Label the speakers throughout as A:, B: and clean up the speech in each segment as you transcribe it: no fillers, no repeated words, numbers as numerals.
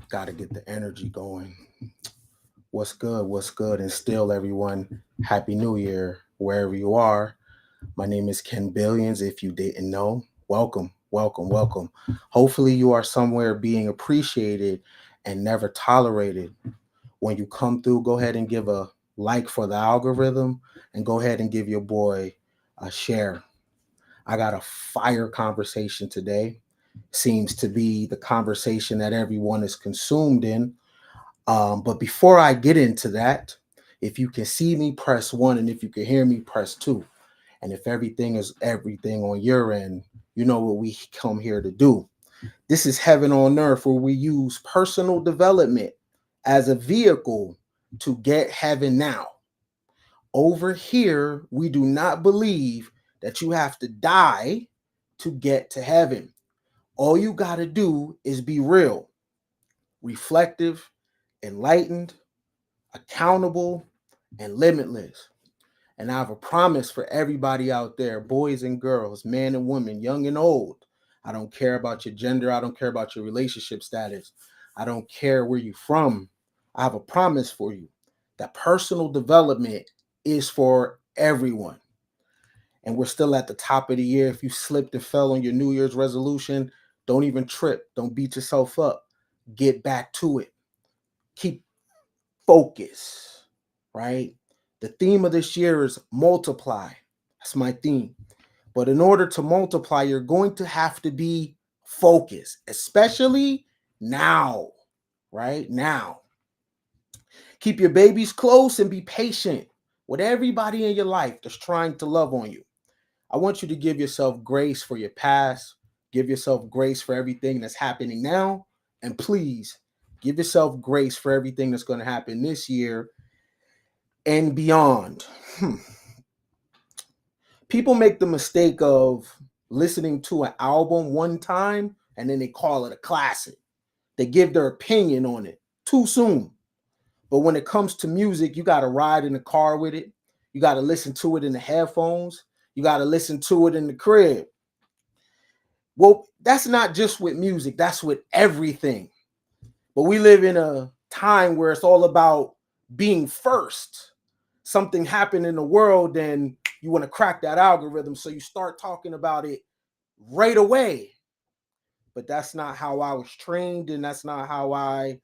A: Got to get the energy going. What's good? What's good? And still, everyone, Happy New Year, wherever you are. My name is Katt Williams. If you didn't know, welcome, welcome, welcome. Hopefully, you are somewhere being appreciated and never tolerated. When you come through, go ahead and give a like for the algorithm and go ahead and give your boy a share. I got a fire conversation today. Seems to be the conversation that everyone is consumed in. But before I get into that, if you can see me, press 1. And if you can hear me, press 2. And if everything is everything on your end, you know what we come here to do. This is Heaven on Earth, where we use personal development as a vehicle to get heaven now. Over here, we do not believe that you have to die to get to heaven. All you got to do is be real, reflective, enlightened, accountable, and limitless. And I have a promise for everybody out there, boys and girls, men and women, young and old. I don't care about your gender. I don't care about your relationship status. I don't care where you're from. I have a promise for you that personal development is for everyone. And we're still at the top of the year. If you slipped and fell on your New Year's resolution, don't even trip. Don't beat yourself up. Get back to it. Keep focus, right? The theme of this year is multiply. That's my theme. But in order to multiply, you're going to have to be focused, especially now, right? Now. Keep your babies close and be patient with everybody in your life that's trying to love on you. I want you to give yourself grace for your past, give yourself grace for everything that's happening now, and please give yourself grace for everything that's going to happen this year and beyond. People make the mistake of listening to an album one time and then they call it a classic. They give their opinion on it too soon. But when it comes to music, you got to ride in the car with it. You got to listen to it in the headphones. You got to listen to it in the crib. Well, that's not just with music. That's with everything. But we live in a time where it's all about being first. Something happened in the world and you want to crack that algorithm. So you start talking about it right away. But that's not how I was trained, and that's not how I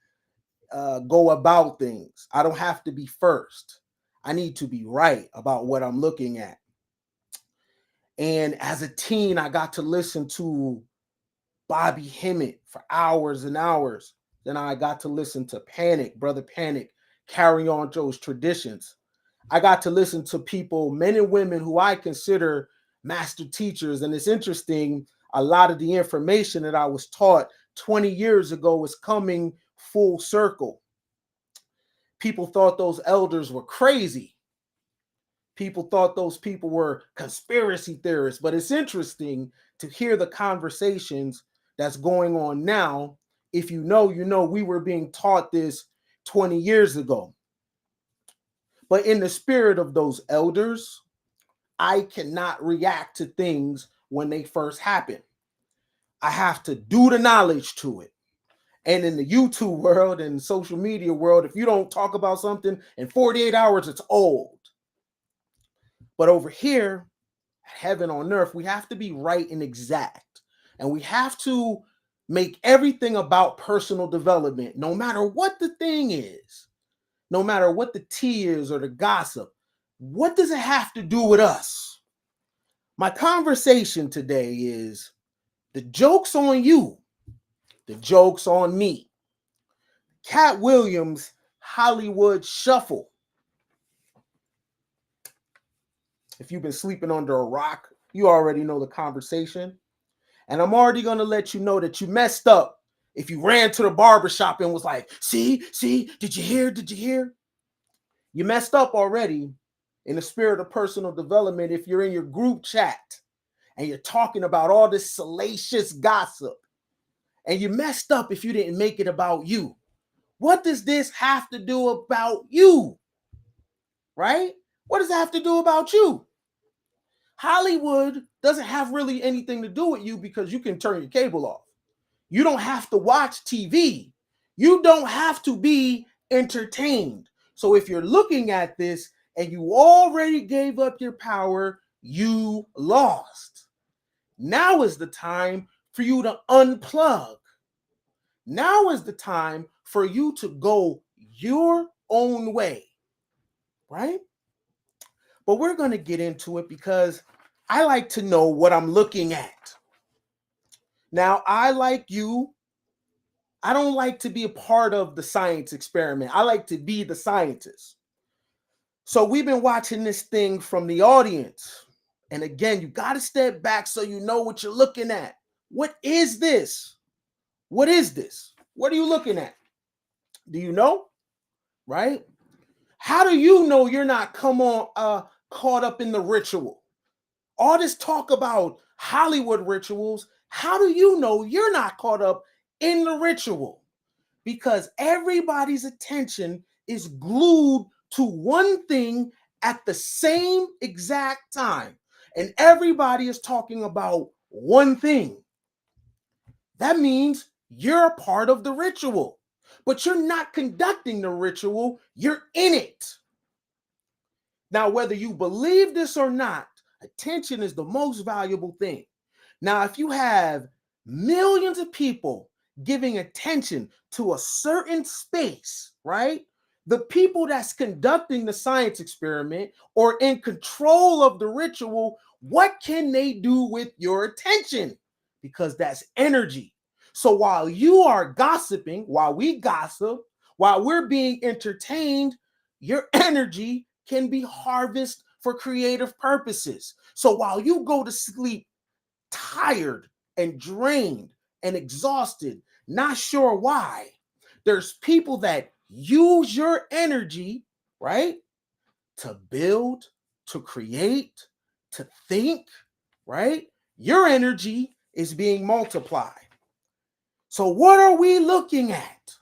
A: go about things. I don't have to be first. I need to be right about what I'm looking at. And as a teen, I got to listen to Bobby Hemmett for hours and hours. Then I got to listen to Panic, Brother Panic, carry on those traditions. I got to listen to people, men and women who I consider master teachers. And it's interesting, a lot of the information that I was taught 20 years ago is coming full circle. People thought those elders were crazy. People thought those people were conspiracy theorists. But it's interesting to hear the conversations that's going on now. If you know, we were being taught this 20 years ago. But in the spirit of those elders, I cannot react to things when they first happen. I have to do the knowledge to it. And in the YouTube world and social media world, if you don't talk about something in 48 hours, it's old. But over here, Heaven on Earth, we have to be right and exact. And we have to make everything about personal development, no matter what the thing is, no matter what the tea is or the gossip. What does it have to do with us? My conversation today is the joke's on you. The joke's on me. Katt Williams Hollywood Shuffle. If you've been sleeping under a rock, you already know the conversation. And I'm already going to let you know that you messed up if you ran to the barbershop and was like, see, did you hear? You messed up already in the spirit of personal development if you're in your group chat and you're talking about all this salacious gossip. And you messed up if you didn't make it about you. What does this have to do about you? Right? What does it have to do about you? Hollywood doesn't have really anything to do with you because you can turn your cable off. You don't have to watch TV. You don't have to be entertained. So if you're looking at this and you already gave up your power, you lost. Now is the time for you to unplug. Now is the time for you to go your own way, right? But we're going to get into it because I like to know what I'm looking at. Now, I like you, I don't like to be a part of the science experiment. I like to be the scientist. So we've been watching this thing from the audience. And again, you got to step back so you know what you're looking at. What is this? What is this? What are you looking at? Do you know? Right? How do you know you're not caught up in the ritual? All this talk about Hollywood rituals, how do you know you're not caught up in the ritual? Because everybody's attention is glued to one thing at the same exact time. And everybody is talking about one thing. That means you're a part of the ritual, but you're not conducting the ritual, you're in it. Now, whether you believe this or not, attention is the most valuable thing. Now, if you have millions of people giving attention to a certain space, right? The people that's conducting the science experiment or in control of the ritual, what can they do with your attention? Because that's energy. So while you are gossiping, while we gossip, while we're being entertained, your energy can be harvested for creative purposes. So while you go to sleep tired and drained and exhausted, not sure why, there's people that use your energy, right, to build, to create, to think, right? Your energy is being multiplied. So what are we looking at?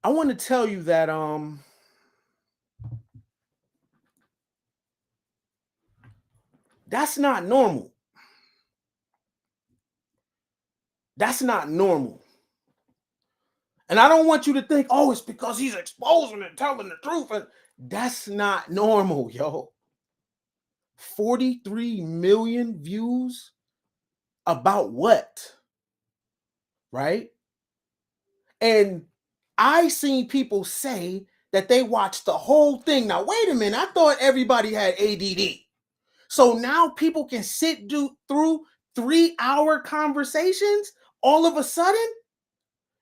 A: I want to tell you that that's not normal. That's not normal. And I don't want you to think, oh, it's because he's exposing and telling the truth. And that's not normal, yo. 43 million views about what? Right? And I seen people say that they watched the whole thing. Now, wait a minute. I thought everybody had ADD. So now people can sit through 3-hour conversations all of a sudden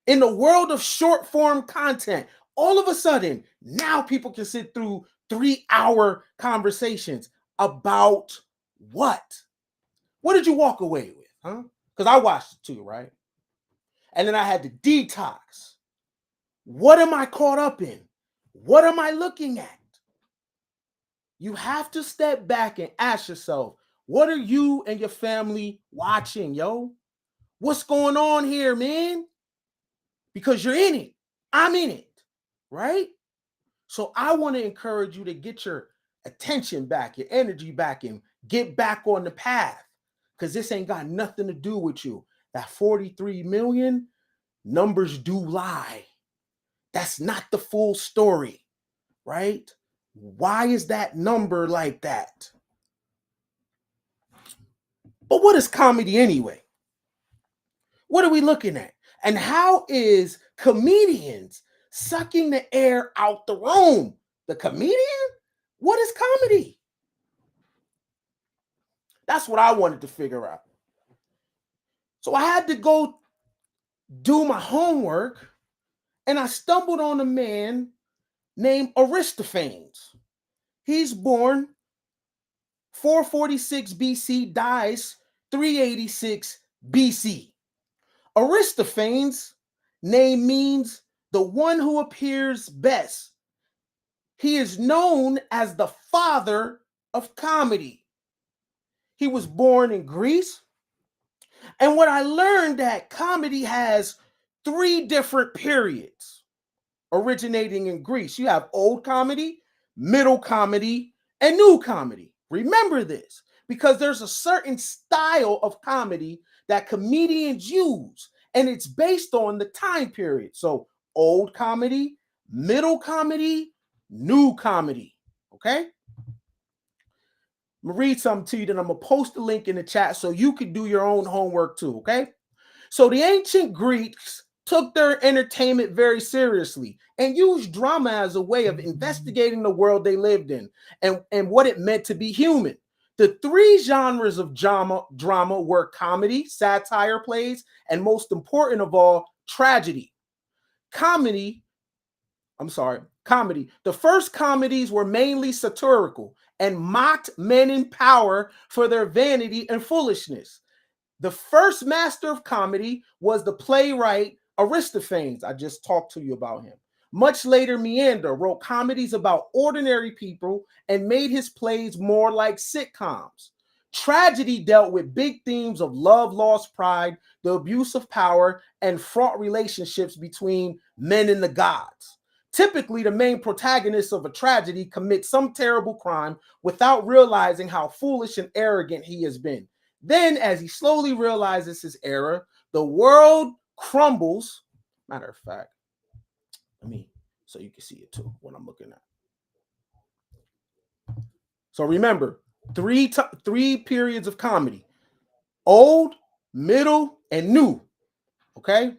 A: in the world of short form content. All of a sudden, now people can sit through 3-hour conversations about what? What did you walk away with? Huh? Because I watched it too, right? And then I had to detox. What am I caught up in? What am I looking at? You have to step back and ask yourself, what are you and your family watching, yo? What's going on here, man? Because you're in it. I'm in it, right? So I want to encourage you to get your attention back, your energy back, and get back on the path. Because this ain't got nothing to do with you. That 43 million, numbers do lie. That's not the full story, right? Why is that number like that? But what is comedy anyway? What are we looking at? And how is comedians sucking the air out the room? The comedian? What is comedy? That's what I wanted to figure out. So I had to go do my homework, and I stumbled on a man named Aristophanes. He's born 446 BC, dies 386 BC. Aristophanes' name means the one who appears best. He is known as the father of comedy. He was born in Greece, And what I learned that comedy has 3 different periods originating in Greece. You have old comedy, middle comedy, and new comedy. Remember this, because there's a certain style of comedy that comedians use, and it's based on the time period. So old comedy, middle comedy, new comedy. Okay? I'm gonna read something to you, then I'm gonna post the link in the chat so you can do your own homework too. Okay? So the ancient Greeks took their entertainment very seriously and used drama as a way of investigating the world they lived in and what it meant to be human. The 3 genres of drama were comedy, satire plays, and most important of all, tragedy. Comedy. The first comedies were mainly satirical and mocked men in power for their vanity and foolishness. The first master of comedy was the playwright Aristophanes. I just talked to you about him. Much later, Meander wrote comedies about ordinary people and made his plays more like sitcoms. Tragedy dealt with big themes of love, loss, pride, the abuse of power, and fraught relationships between men and the gods. Typically, the main protagonist of a tragedy commits some terrible crime without realizing how foolish and arrogant he has been. Then, as he slowly realizes his error, the world crumbles. Matter of fact, so you can see it too, what I'm looking at. So remember, three periods of comedy: old, middle, and new. Okay?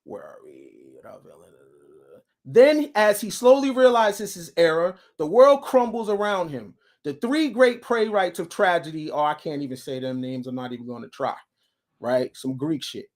A: Where are we? Then, as he slowly realizes his error, the world crumbles around him. The 3 great playwrights of tragedy, I can't even say them names, I'm not even going to try, right? Some Greek shit.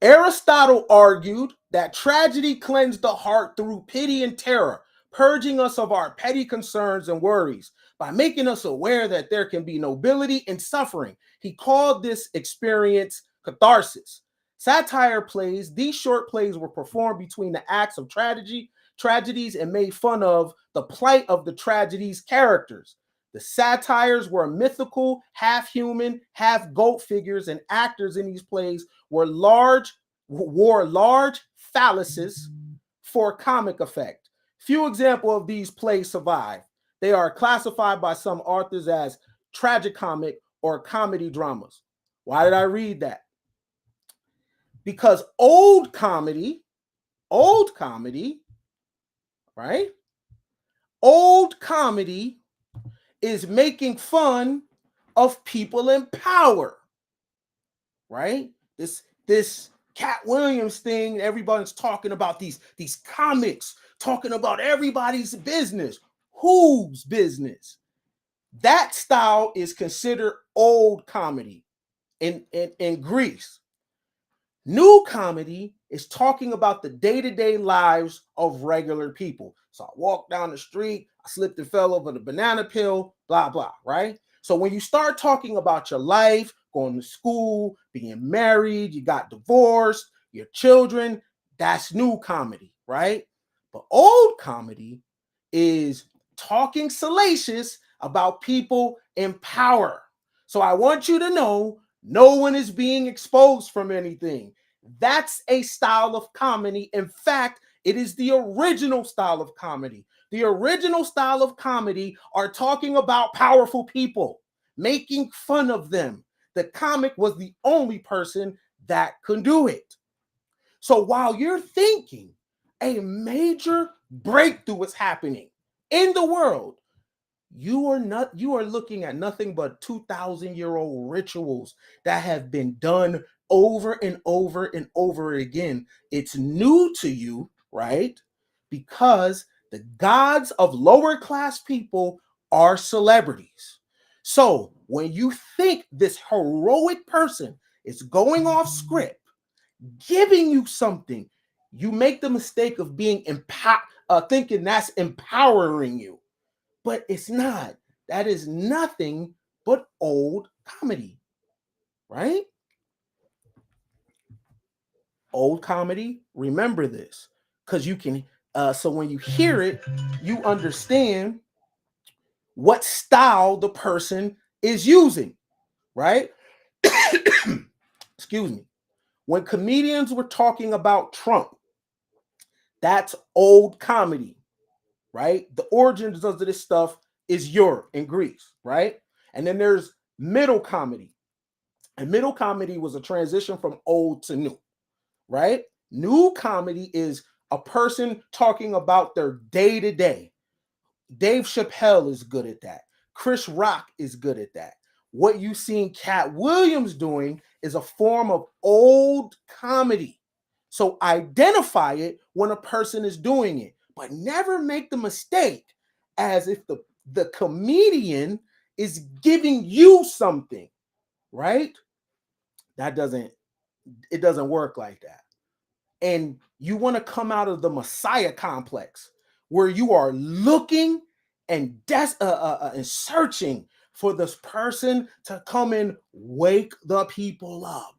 A: Aristotle argued that tragedy cleansed the heart through pity and terror, purging us of our petty concerns and worries by making us aware that there can be nobility in suffering. He called this experience catharsis. Satire plays, these short plays were performed between the acts of tragedies and made fun of the plight of the tragedy's characters. The satires were mythical, half human, half goat figures, and actors in these plays wore large phalluses for comic effect. Few examples of these plays survive. They are classified by some authors as tragicomic or comedy dramas. Why did I read that? Because old comedy, right? Old comedy is making fun of people in power, right? This Katt Williams thing, everybody's talking about these comics, talking about everybody's business. Whose business? That style is considered old comedy in Greece. New comedy is talking about the day-to-day lives of regular people. So I walked down the street, I slipped and fell over the banana peel, blah, blah, right? So when you start talking about your life, going to school, being married, you got divorced, your children, that's new comedy, right? But old comedy is talking salacious about people in power. So I want you to know, no one is being exposed from anything. That's a style of comedy. In fact, it is the original style of comedy. The original style of comedy are talking about powerful people, making fun of them. The comic was the only person that could do it. So while you're thinking a major breakthrough is happening in the world, you are looking at nothing but 2,000-year-old rituals that have been done over and over and over again. It's new to you, right? Because the gods of lower class people are celebrities. So when you think this heroic person is going off script, giving you something, you make the mistake of being thinking that's empowering you. But it's not. That is nothing but old comedy, right? Old comedy, remember this, because you can, so when you hear it, you understand what style the person is using, right? Excuse me. When comedians were talking about Trump, that's old comedy, right? The origins of this stuff is Europe and Greece, right? And then there's middle comedy. And middle comedy was a transition from old to new, right? New comedy is a person talking about their day to day. Dave Chappelle is good at that. Chris Rock is good at that. What you seen Katt Williams doing is a form of old comedy. So identify it when a person is doing it, but never make the mistake as if the comedian is giving you something, right? It doesn't work like that. And you want to come out of the Messiah complex where you are looking and and searching for this person to come and wake the people up,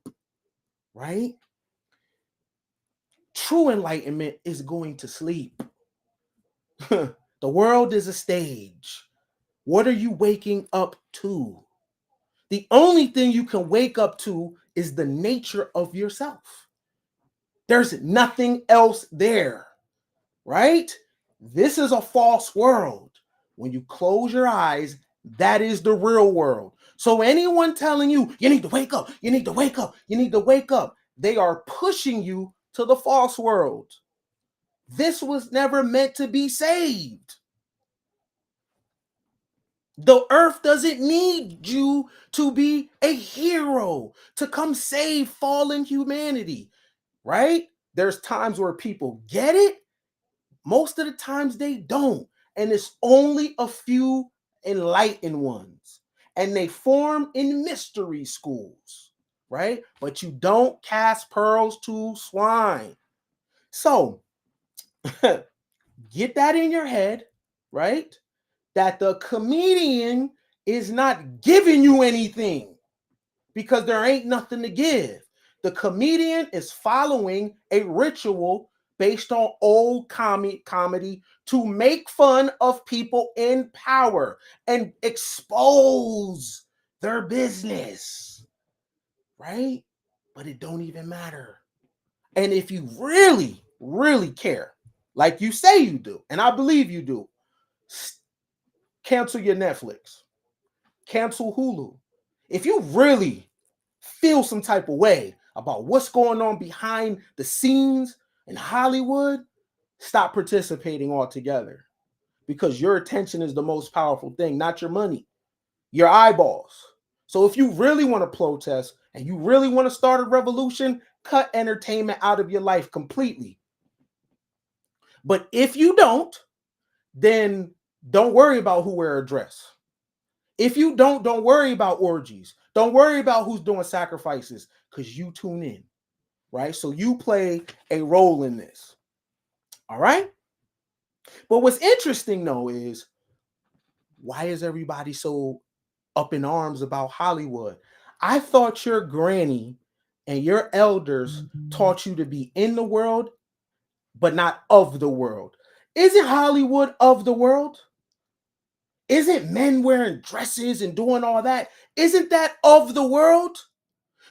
A: right? True enlightenment is going to sleep. The world is a stage. What are you waking up to? The only thing you can wake up to is the nature of yourself. There's nothing else there, right? This is a false world. When you close your eyes, that is the real world. So anyone telling you, you need to wake up, you need to wake up, you need to wake up, they are pushing you to the false world. This was never meant to be saved. The earth doesn't need you to be a hero to come save fallen humanity, right? There's times where people get it. Most of the times they don't. And it's only a few enlightened ones. And they form in mystery schools, right? But you don't cast pearls to swine. So get that in your head, right? That the comedian is not giving you anything because there ain't nothing to give. The comedian is following a ritual based on old comedy to make fun of people in power and expose their business, right? But it don't even matter. And if you really, really care, like you say you do, and I believe you do, cancel your Netflix, cancel Hulu. If you really feel some type of way about what's going on behind the scenes in Hollywood, stop participating altogether because your attention is the most powerful thing, not your money, your eyeballs. So if you really want to protest and you really want to start a revolution, cut entertainment out of your life completely. But if you don't, then don't worry about who wear a dress. If you don't worry about orgies. Don't worry about who's doing sacrifices because you tune in, right? So you play a role in this, all right? But what's interesting, though, is why is everybody so up in arms about Hollywood? I thought your granny and your elders taught you to be in the world, but not of the world. Isn't Hollywood of the world? Isn't men wearing dresses and doing all that? Isn't that of the world?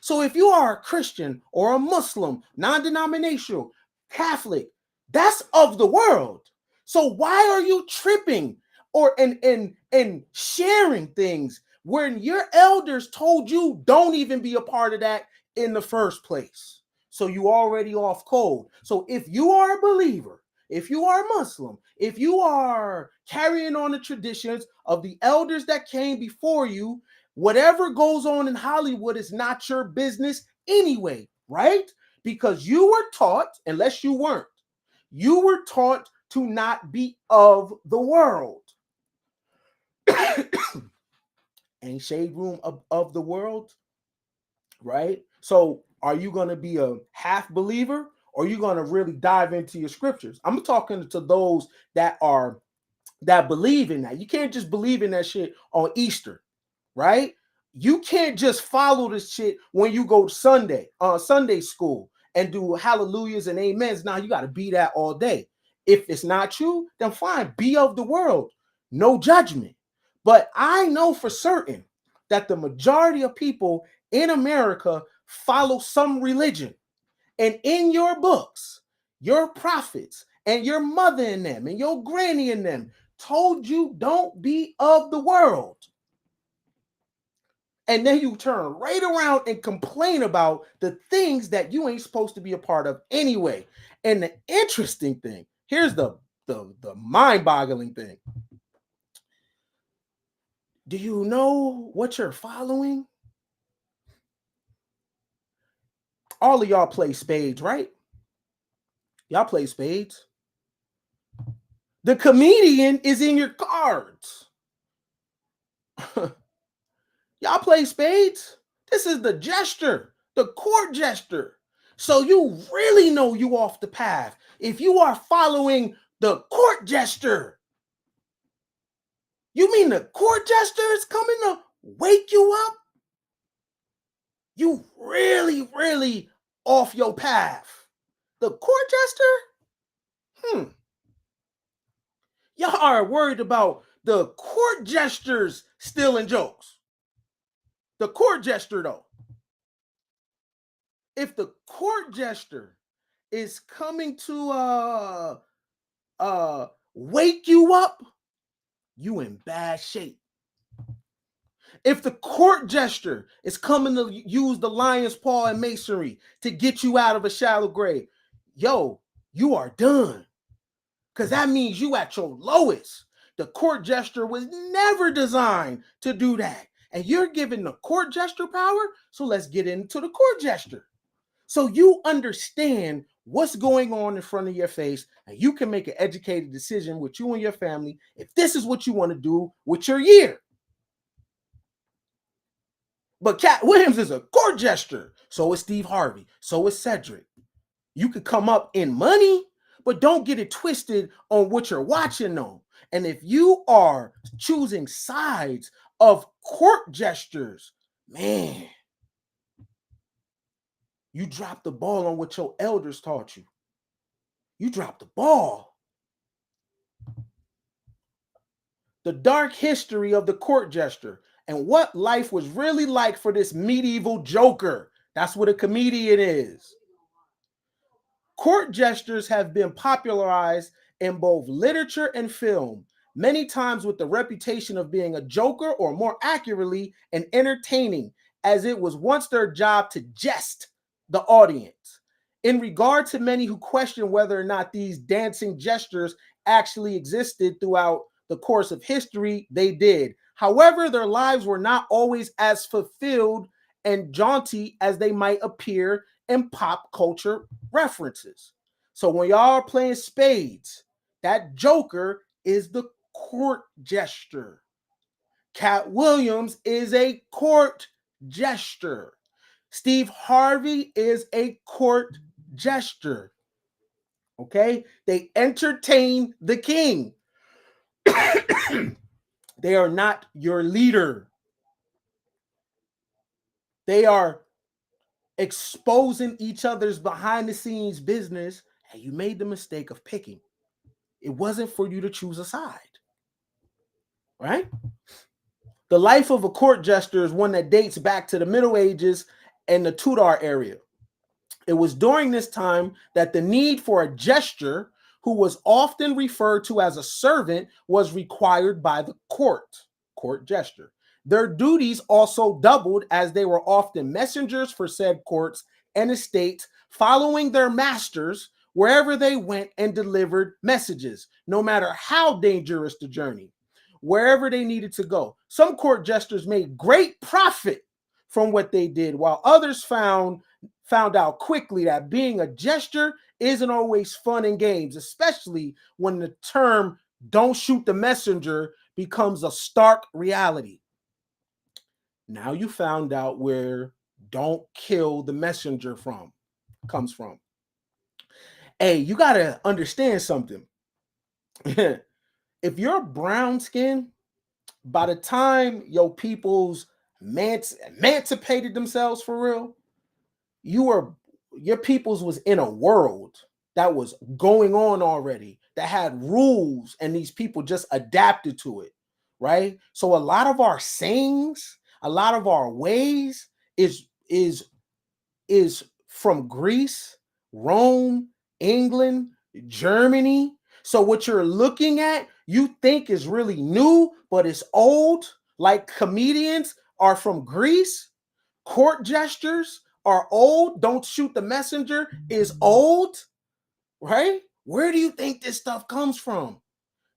A: So if you are a Christian or a Muslim, non-denominational, Catholic, that's of the world. So why are you tripping or and sharing things when your elders told you don't even be a part of that in the first place? So you already off cold. So if you are a believer, if you are Muslim, if you are carrying on the traditions of the elders that came before you, whatever goes on in Hollywood is not your business anyway, right? Because you were taught, unless you weren't, you were taught to not be of the world. Ain't shade room of the world, right? So are you going to be a half believer or are you going to really dive into your scriptures? I'm talking to those that believe in that. You can't just believe in that shit on Easter, right? You can't just follow this shit when you go to Sunday school and do hallelujahs and amens. Now you got to be that all day. If it's not you, then fine, be of the world. No judgment. But I know for certain that the majority of people in America follow some religion. And in your books, your prophets and your mother and them and your granny and them told you don't be of the world. And then you turn right around and complain about the things that you ain't supposed to be a part of anyway. And the interesting thing, here's the mind-boggling thing. Do you know what you're following? All of y'all play spades, right? Y'all play spades. The comedian is in your cards. Y'all play spades? This is the jester, the court jester. So you really know you off the path if you are following the court jester. You mean the court jester is coming to wake you up? You really, really off your path. The court jester? Y'all are worried about the court jesters stealing jokes. The court jester, though. If the court jester is coming to wake you up, you in bad shape. If the court jester is coming to use the lion's paw and masonry to get you out of a shallow grave, yo, you are done. Because that means you at your lowest. The court jester was never designed to do that. And you're giving the court jester power, so let's get into the court jester. So you understand what's going on in front of your face, and you can make an educated decision with you and your family if this is what you want to do with your year. But Katt Williams is a court jester. So is Steve Harvey. So is Cedric. You could come up in money, but don't get it twisted on what you're watching on. And if you are choosing sides of court gestures, man, you dropped the ball on what your elders taught you. You dropped the ball. The dark history of the court jester and what life was really like for this medieval joker. That's what a comedian is. Court jesters have been popularized in both literature and film, many times with the reputation of being a joker, or more accurately, an entertaining, as it was once their job to jest the audience. In regard to many who question whether or not these dancing jesters actually existed throughout the course of history, they did. However, their lives were not always as fulfilled and jaunty as they might appear in pop culture references. So when y'all are playing spades, that joker is the court jester. Katt Williams is a court jester. Steve Harvey is a court jester. Okay? They entertain the king. They are not your leader. They are exposing each other's behind the scenes business, and you made the mistake of picking. It wasn't for you to choose a side. Right? The life of a court jester is one that dates back to the Middle Ages and the Tudor area. It was during this time that the need for a jester, who was often referred to as a servant, was required by the court jester. Their duties also doubled, as they were often messengers for said courts and estates, following their masters wherever they went and delivered messages, no matter how dangerous the journey, wherever they needed to go. Some court jesters made great profit from what they did, while others found out quickly that being a jester isn't always fun and games, especially when the term "don't shoot the messenger" becomes a stark reality. Now you found out where "don't kill the messenger" comes from. Hey, you got to understand something. If you're brown skin, by the time your peoples emancipated themselves for real, your peoples was in a world that was going on already, that had rules, and these people just adapted to it, right? So a lot of our sayings, A lot of our ways is from Greece, Rome, England, Germany. So what you're looking at, you think is really new, but it's old. Like comedians are from Greece. Court gestures are old. Don't shoot the messenger is old, right? Where do you think this stuff comes from?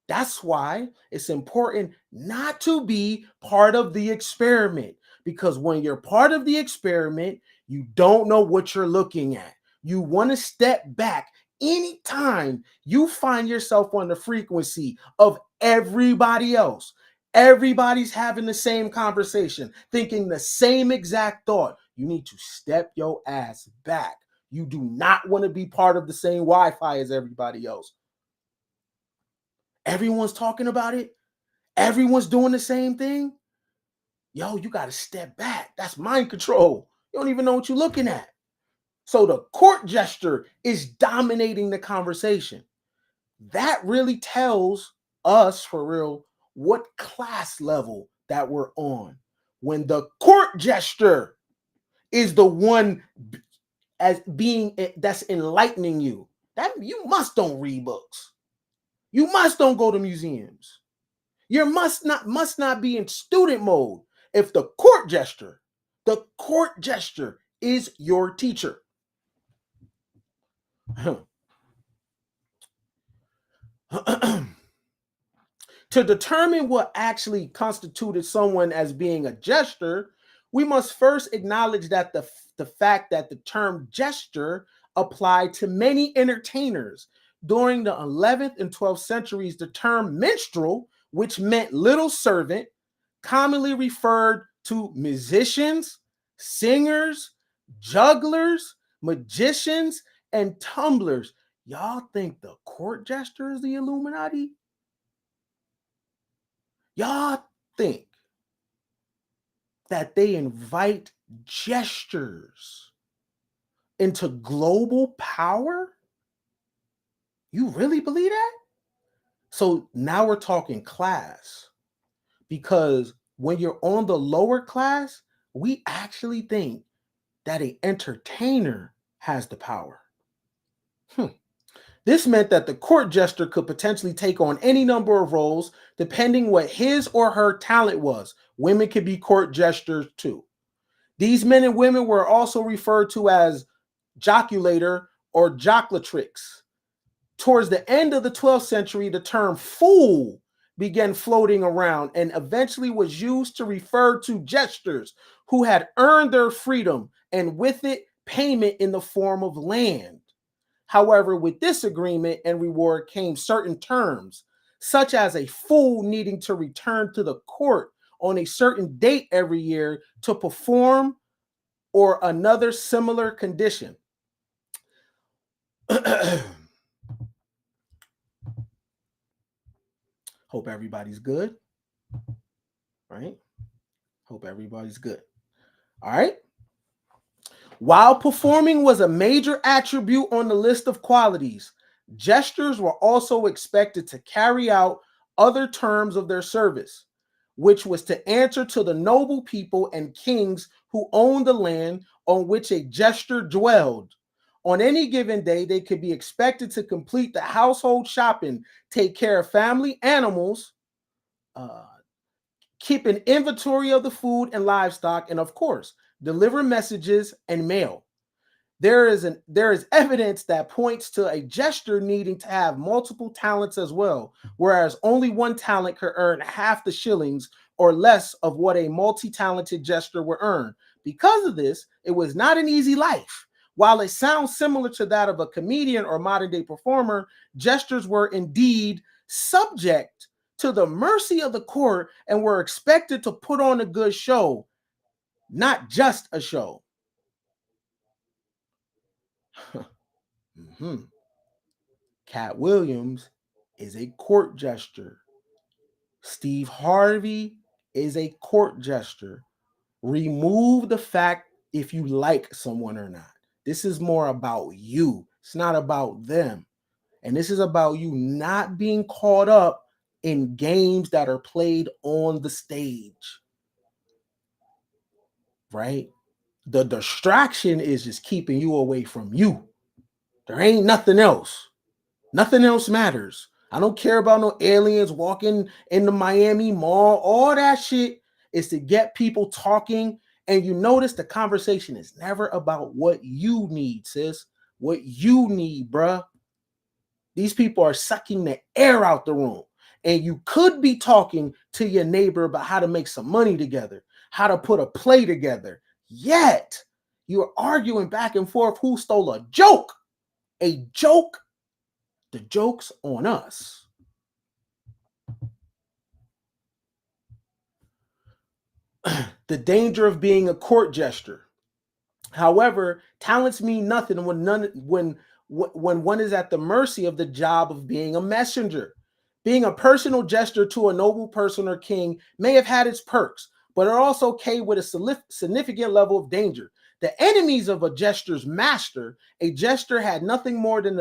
A: That's why it's important not to be part of the experiment, because when you're part of the experiment, you don't know what you're looking at. You want to step back anytime you find yourself on the frequency of everybody else. Everybody's having the same conversation, thinking the same exact thought. You need to step your ass back. You do not want to be part of the same Wi-Fi as everybody else. Everyone's talking about it. Everyone's doing the same thing. Yo, you got to step back. That's mind control. You don't even know what you're looking at. So the court gesture is dominating the conversation. That really tells us for real what class level that we're on. When the court gesture is the one as being that's enlightening you, that you must don't read books. You must don't go to museums. You must not be in student mode. If the court gesture is your teacher. To determine what actually constituted someone as being a jester, we must first acknowledge that the fact that the term jester applied to many entertainers. During the 11th and 12th centuries, the term minstrel, which meant little servant, commonly referred to musicians, singers, jugglers, magicians, and tumblers. Y'all think the court jester is the Illuminati? Y'all think that they invite gestures into global power? You really believe that? So now we're talking class, because when you're on the lower class, we actually think that an entertainer has the power. This meant that the court jester could potentially take on any number of roles depending what his or her talent was. Women could be court jesters too. These men and women were also referred to as joculator or joculatrix. Towards the end of the 12th century, the term fool began floating around and eventually was used to refer to jesters who had earned their freedom and with it payment in the form of land. However, with this agreement and reward came certain terms, such as a fool needing to return to the court on a certain date every year to perform or another similar condition. Hope everybody's good, right? Hope everybody's good. All right. While performing was a major attribute on the list of qualities, jesters were also expected to carry out other terms of their service, which was to answer to the noble people and kings who owned the land on which a jester dwelled. On any given day, they could be expected to complete the household shopping, take care of family animals, keep an inventory of the food and livestock, and of course, deliver messages and mail. There is evidence that points to a jester needing to have multiple talents as well, whereas only one talent could earn half the shillings or less of what a multi-talented jester would earn. Because of this, it was not an easy life. While it sounds similar to that of a comedian or modern-day performer, jesters were indeed subject to the mercy of the court and were expected to put on a good show, not just a show. Katt Williams is a court jester. Steve Harvey is a court jester. Remove the fact if you like someone or not. This is more about you. It's not about them. And this is about you not being caught up in games that are played on the stage. right? The distraction is just keeping you away from you. There ain't nothing else. Nothing else matters. I don't care about no aliens walking in the Miami Mall. All that shit is to get people talking. And you notice the conversation is never about what you need, sis. What you need, bruh. These people are sucking the air out the room. And you could be talking to your neighbor about how to make some money together, how to put a play together. Yet, you're arguing back and forth who stole a joke. A joke. The joke's on us. The danger of being a court jester. However, talents mean nothing when one is at the mercy of the job of being a messenger. Being a personal jester to a noble person or king may have had its perks, but it also came with a significant level of danger. The enemies of a jester's master, a jester had nothing more than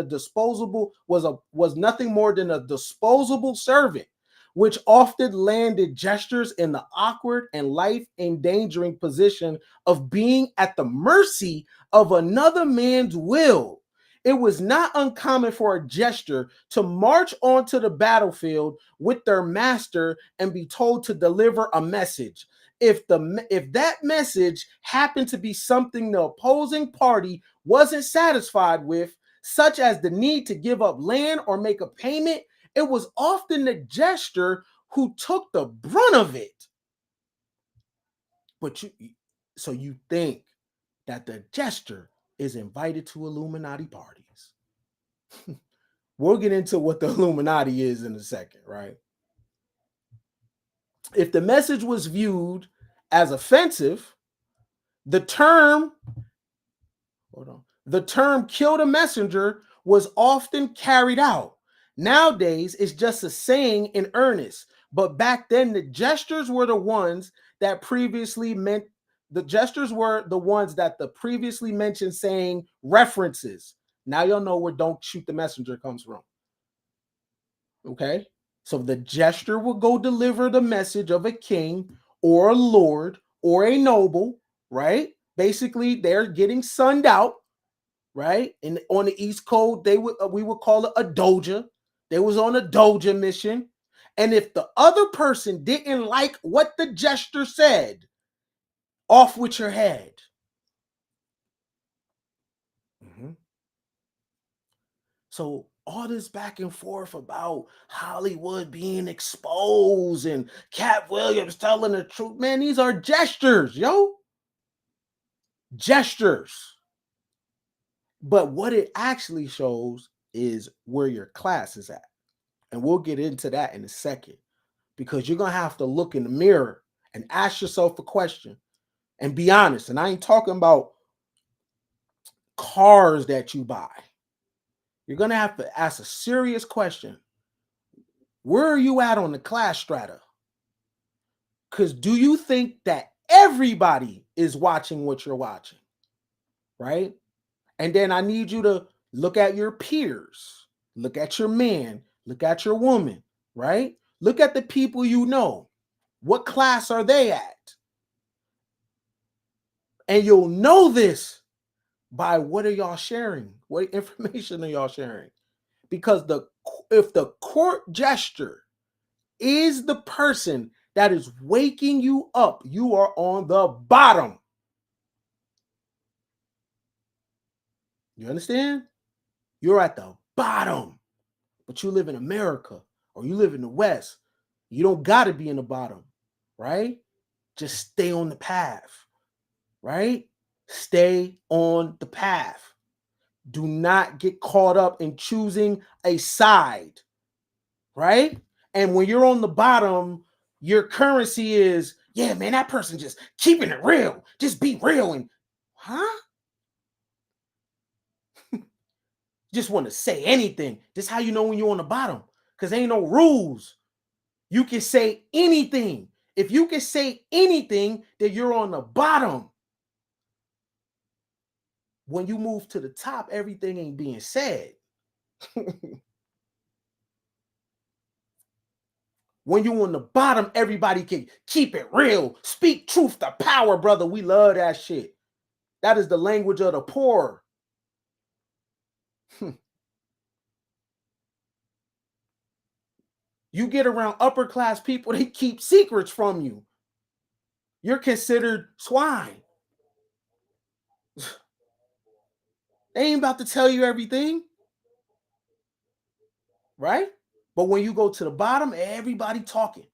A: was nothing more than a disposable servant, which often landed jesters in the awkward and life-endangering position of being at the mercy of another man's will. It was not uncommon for a jester to march onto the battlefield with their master and be told to deliver a message. If that message happened to be something the opposing party wasn't satisfied with, such as the need to give up land or make a payment, it was often the jester who took the brunt of it. But you think that the jester is invited to Illuminati parties. We'll get into what the Illuminati is in a second, right? If the message was viewed as offensive, the term kill the messenger was often carried out. Nowadays, it's just a saying in earnest. But back then, the gestures were the ones that previously meant the previously mentioned saying references. Now y'all know where don't shoot the messenger comes from. Okay? So the jester will go deliver the message of a king or a lord or a noble, right? Basically, they're getting sunned out, right? And on the East Coast, we would call it a doja. They was on a doja mission. And if the other person didn't like what the jester said, off with your head. Mm-hmm. So all this back and forth about Hollywood being exposed and Katt Williams telling the truth, man, these are gestures, yo. Gestures. But what it actually shows is where your class is at. And we'll get into that in a second, because you're going to have to look in the mirror and ask yourself a question and be honest. And I ain't talking about cars that you buy. You're going to have to ask a serious question. Where are you at on the class strata? Because do you think that everybody is watching what you're watching? Right? And then I need you to look at your peers, look at your man, look at your woman, right? Look at the people you know. What class are they at? And you'll know this by what are y'all sharing? What information are y'all sharing? Because if the court jester is the person that is waking you up, you are on the bottom. You understand? You're at the bottom. But you live in America or you live in the West. You don't got to be in the bottom, right? Just stay on the path, right? Stay on the path. Do not get caught up in choosing a side, right? And when you're on the bottom, your currency is, yeah, man, that person just keeping it real. Just be real. And, huh? Just want to say anything. This is how you know when you're on the bottom, because ain't no rules. You can say anything. If you can say anything, then you're on the bottom. When you move to the top, everything ain't being said. When you on the bottom, everybody can keep it real. Speak truth to power, brother. We love that shit. That is the language of the poor. You get around upper class people, they keep secrets from you. You're considered swine. They ain't about to tell you everything, right? But when you go to the bottom, everybody talking,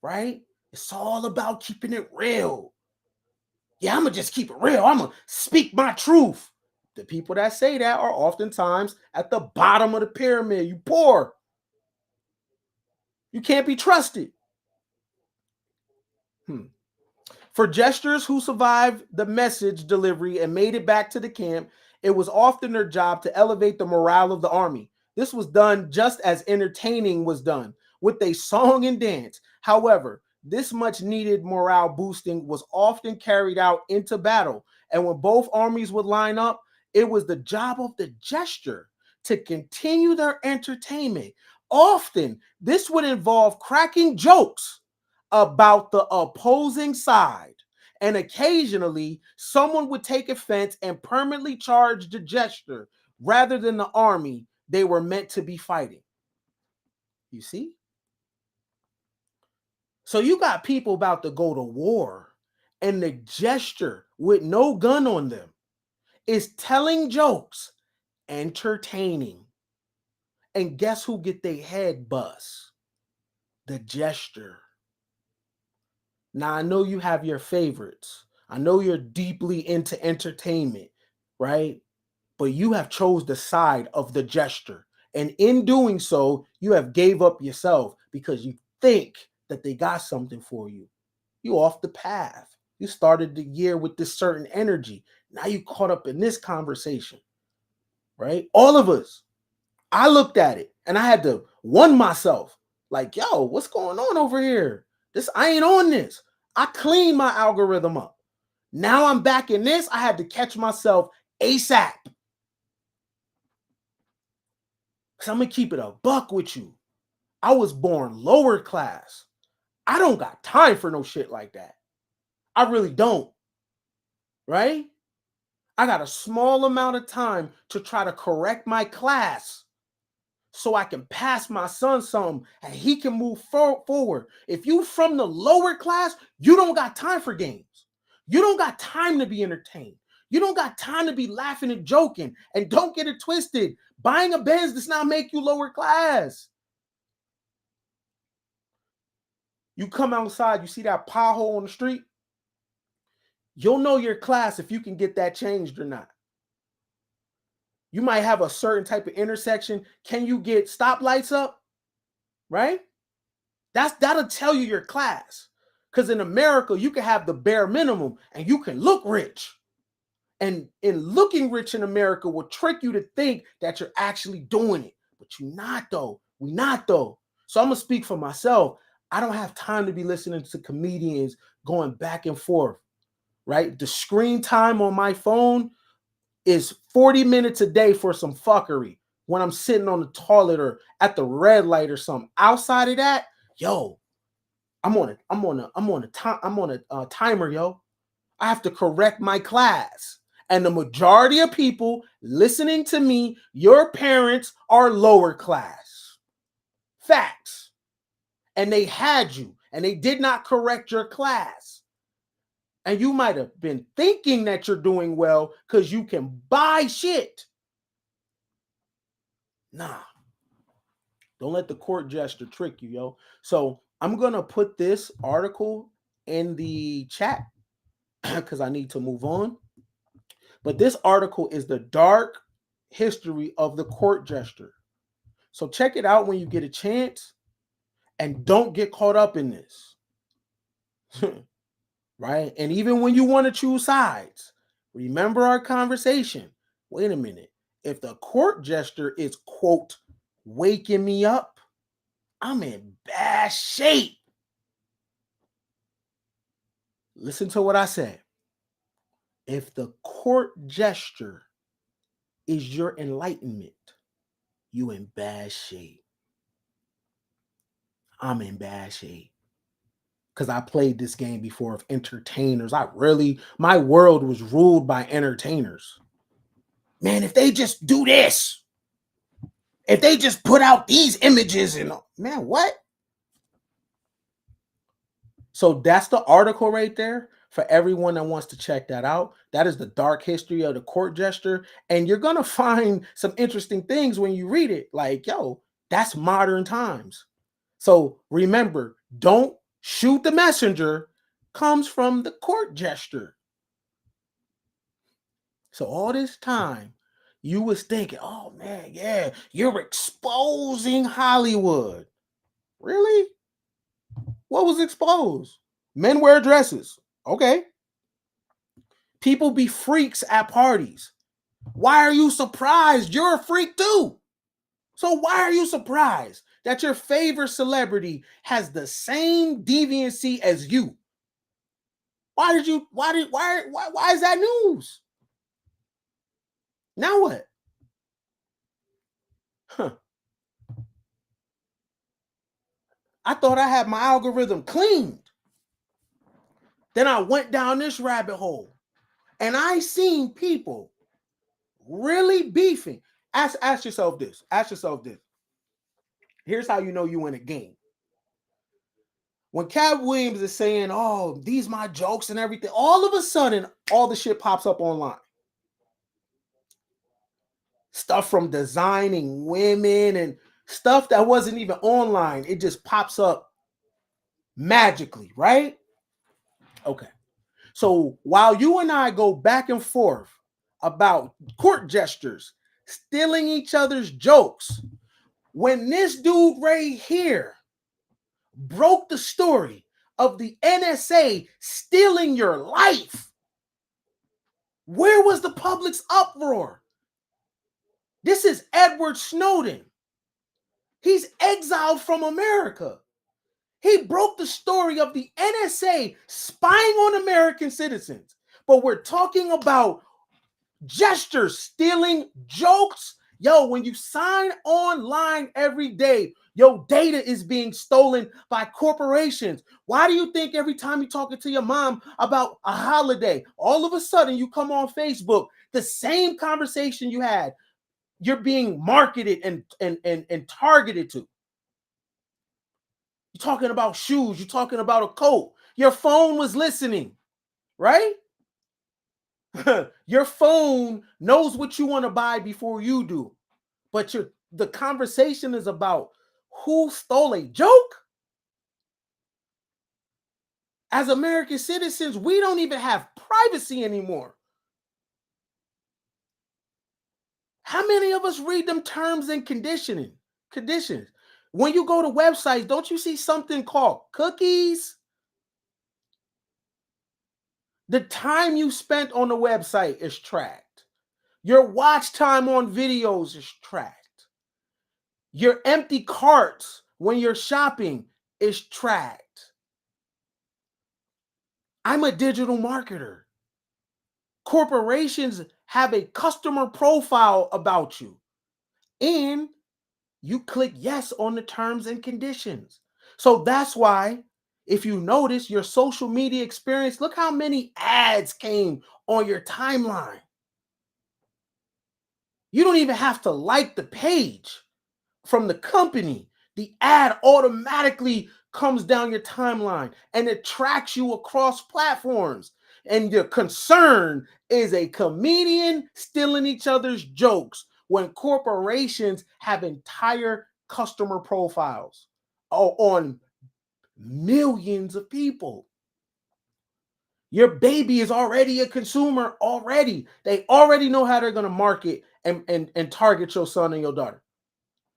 A: right? It's all about keeping it real. Yeah, I'm gonna just keep it real. I'm gonna speak my truth. The people that say that are oftentimes at the bottom of the pyramid. You poor. You can't be trusted. For jesters who survived the message delivery and made it back to the camp, it was often their job to elevate the morale of the army. This was done just as entertaining was done, with a song and dance. However, this much needed morale boosting was often carried out into battle. And when both armies would line up, it was the job of the jester to continue their entertainment. Often, this would involve cracking jokes about the opposing side. And occasionally, someone would take offense and permanently charge the jester rather than the army they were meant to be fighting. You see? So you got people about to go to war, and the jester with no gun on them is telling jokes, entertaining. And guess who get their head bust? The jester. Now, I know you have your favorites. I know you're deeply into entertainment, right? But you have chose the side of the jester. And in doing so, you have gave up yourself because you think that they got something for you. You off the path. You started the year with this certain energy. Now you caught up in this conversation, right? All of us. I looked at it and I had to warn myself, like, yo, what's going on over here? I ain't on this. I cleaned my algorithm up. Now I'm back in this. I had to catch myself ASAP. Because I'm going to keep it a buck with you. I was born lower class. I don't got time for no shit like that. I really don't. Right? I got a small amount of time to try to correct my class so I can pass my son some and he can move forward. If you from the lower class, you don't got time for games. You don't got time to be entertained. You don't got time to be laughing and joking. And don't get it twisted. Buying a Benz does not make you lower class. You come outside, you see that pothole on the street, you'll know your class if you can get that changed or not. You might have a certain type of intersection. Can you get stoplights up? Right? That'll tell you your class. Because in America, you can have the bare minimum and you can look rich. And in looking rich in America will trick you to think that you're actually doing it. But you're not though. We're not though. So I'm going to speak for myself. I don't have time to be listening to comedians going back and forth, right? The screen time on my phone is 40 minutes a day for some fuckery when I'm sitting on the toilet or at the red light or something. Outside of that, yo, I'm on a timer, yo. I have to correct my class. And the majority of people listening to me, your parents are lower class. Facts. And they had you, and they did not correct your class. And you might have been thinking that you're doing well because you can buy shit. Nah. Don't let the court jester trick you, yo. So I'm going to put this article in the chat because I need to move on. But this article is the dark history of the court jester. So check it out when you get a chance and don't get caught up in this. Right? And even when you want to choose sides, remember our conversation. Wait a minute. If the court jester is, quote, waking me up, I'm in bad shape. Listen to what I said. If the court jester is your enlightenment, you in bad shape. I'm in bad shape. Because I played this game before of entertainers. My world was ruled by entertainers. Man, if they just do this, if they just put out these images and man, what? So that's the article right there for everyone that wants to check that out. That is the dark history of the court jester. And you're going to find some interesting things when you read it. Like, yo, that's modern times. So remember, don't shoot the messenger comes from the court jester. So all this time, you was thinking, oh man, yeah, you're exposing Hollywood. Really? What was exposed? Men wear dresses. Okay. People be freaks at parties. Why are you surprised? You're a freak too. So why are you surprised that your favorite celebrity has the same deviancy as you? Why is that news? Now what? Huh. I thought I had my algorithm cleaned. Then I went down this rabbit hole and I seen people really beefing. Ask yourself this. Ask yourself this. Here's how you know you in a game. When Katt Williams is saying, oh, these my jokes and everything, all of a sudden, all the shit pops up online. Stuff from designing women and stuff that wasn't even online. It just pops up magically, right? Okay. So while you and I go back and forth about court gestures, stealing each other's jokes, when this dude right here broke the story of the NSA stealing your life, where was the public's uproar? This is Edward Snowden. He's exiled from America. He broke the story of the NSA spying on American citizens. But we're talking about gestures stealing jokes. Yo, when you sign online every day, your data is being stolen by corporations. Why do you think every time you're talking to your mom about a holiday, all of a sudden you come on Facebook, the same conversation you had, you're being marketed and targeted to? You're talking about shoes, you're talking about a coat. Your phone was listening, right? Your phone knows what you want to buy before you do. But the conversation is about who stole a joke. As American citizens, we don't even have privacy anymore. How many of us read them terms and conditions? When you go to websites, don't you see something called cookies? The time you spent on the website is tracked. Your watch time on videos is tracked. Your empty carts when you're shopping is tracked. I'm a digital marketer. Corporations have a customer profile about you, and you click yes on the terms and conditions. So that's why, if you notice your social media experience, look how many ads came on your timeline. You don't even have to like the page from the company. The ad automatically comes down your timeline and it tracks you across platforms. And your concern is a comedian stealing each other's jokes when corporations have entire customer profiles on millions of people. Your baby is already a consumer already. They already know how they're going to market and target your son and your daughter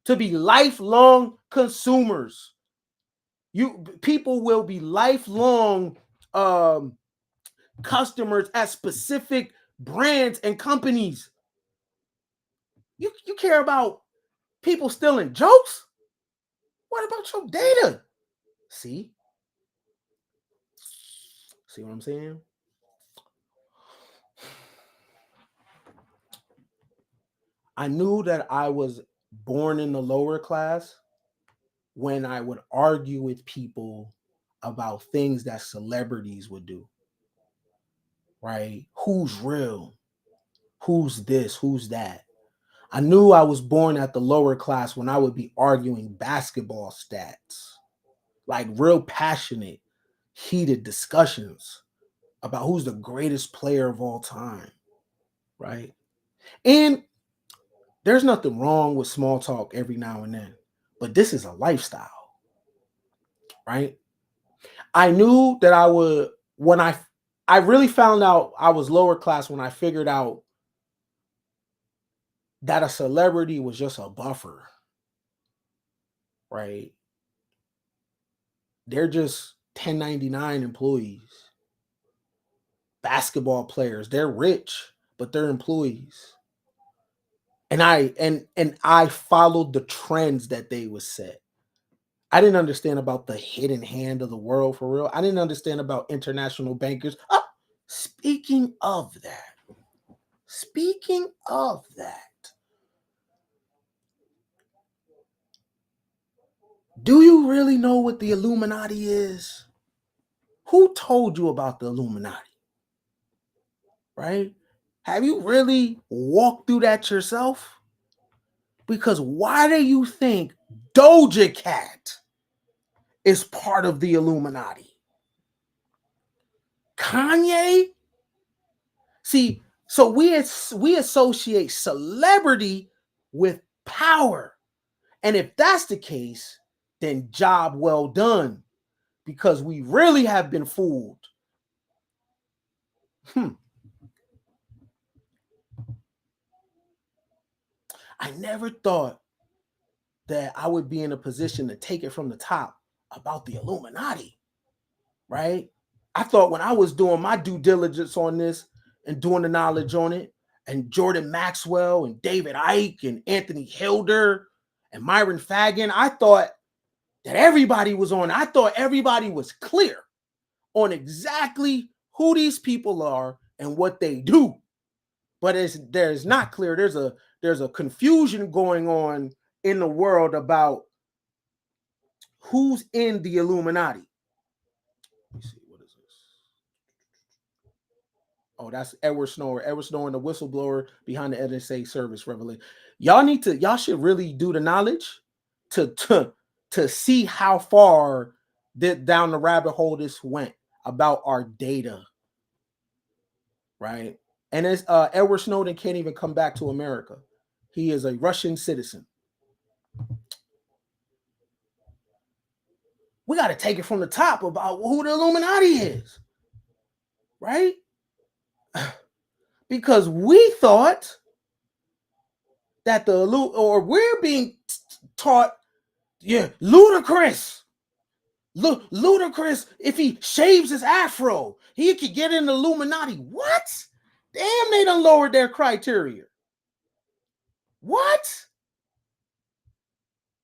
A: to be lifelong consumers. People will be lifelong customers at specific brands and companies. You care about people stealing jokes? What about your data? See what I'm saying? I knew that I was born in the lower class when I would argue with people about things that celebrities would do, right? Who's real? Who's this? Who's that? I knew I was born at the lower class when I would be arguing basketball stats, like real passionate, heated discussions about who's the greatest player of all time, right? And there's nothing wrong with small talk every now and then, but this is a lifestyle, right? I knew that I would, when I really found out I was lower class when I figured out that a celebrity was just a buffer, right? They're just 1099 employees, basketball players. They're rich, but they're employees. And I followed the trends that they would set. I didn't understand about the hidden hand of the world for real. I didn't understand about international bankers. Oh, speaking of that, do you really know what the Illuminati is? Who told you about the Illuminati? Right? Have you really walked through that yourself? Because why do you think Doja Cat is part of the Illuminati? Kanye? See, so we associate celebrity with power. And if that's the case, then job well done, because we really have been fooled. I never thought that I would be in a position to take it from the top about the Illuminati, right? I thought when I was doing my due diligence on this and doing the knowledge on it, and Jordan Maxwell and David Icke and Anthony Hilder and Myron Fagan, I thought that everybody was on. I thought everybody was clear on exactly who these people are and what they do. But there's not clear. There's a confusion going on in the world about who's in the Illuminati. Let me see, what is this? Oh, that's Edward Snowden. Edward Snowden, the whistleblower behind the NSA service revelation. Y'all should really do the knowledge to see how far down the rabbit hole this went about our data, right? And it's Edward Snowden can't even come back to America. He is a Russian citizen. We got to take it from the top about who the Illuminati is, right? Because we thought that we're being taught, yeah, Ludacris. Ludacris, if he shaves his afro, he could get in the Illuminati. What? Damn, they done lowered their criteria. What?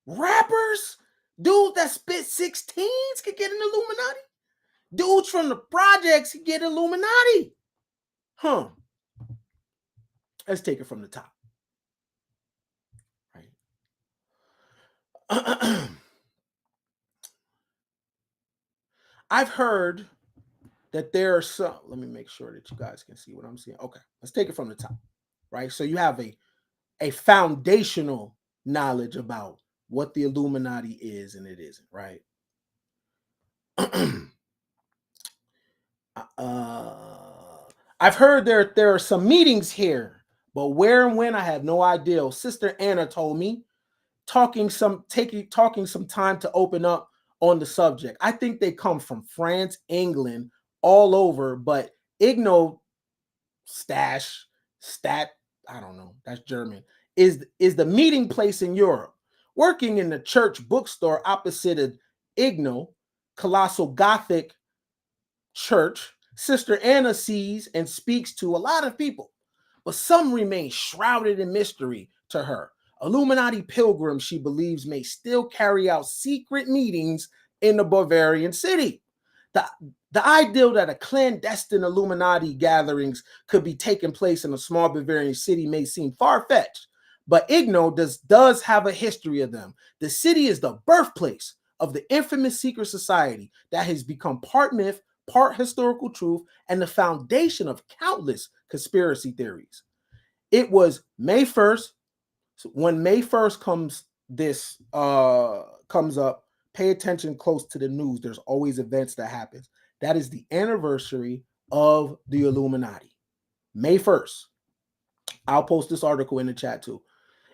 A: Rappers? Dudes that spit 16s could get in the Illuminati? Dudes from the projects could get Illuminati? Huh. Let's take it from the top. Right. I've heard that there are some, let me make sure that you guys can see what I'm seeing. Okay, let's take it from the top, right? So you have a foundational knowledge about what the Illuminati is and it isn't, right? I've heard there are some meetings here, but where and when I have no idea. Sister Anna told me, taking some time to open up on the subject. I think they come from France, England, all over, but Igno stat, I don't know, that's German, is the meeting place in Europe. Working in the church bookstore opposite of Igno, colossal Gothic church, Sister Anna sees and speaks to a lot of people, but some remain shrouded in mystery to her. Illuminati pilgrims, she believes, may still carry out secret meetings in the Bavarian city. The idea that a clandestine Illuminati gatherings could be taking place in a small Bavarian city may seem far-fetched, But Igno does have a history of them. The city is the birthplace of the infamous secret society that has become part myth, part historical truth, and the foundation of countless conspiracy theories. It was May 1st. So when May 1st comes up, pay attention close to the news. There's always events that happen. That is the anniversary of the Illuminati. May 1st. I'll post this article in the chat too.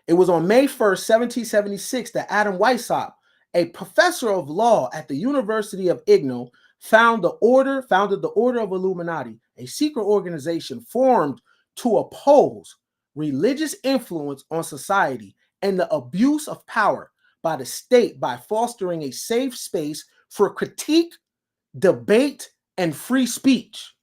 A: It was on May 1st, 1776, that Adam Weishaupt, a professor of law at the University of Igno, founded the Order of Illuminati, a secret organization formed to oppose religious influence on society and the abuse of power by the state by fostering a safe space for critique, debate, and free speech.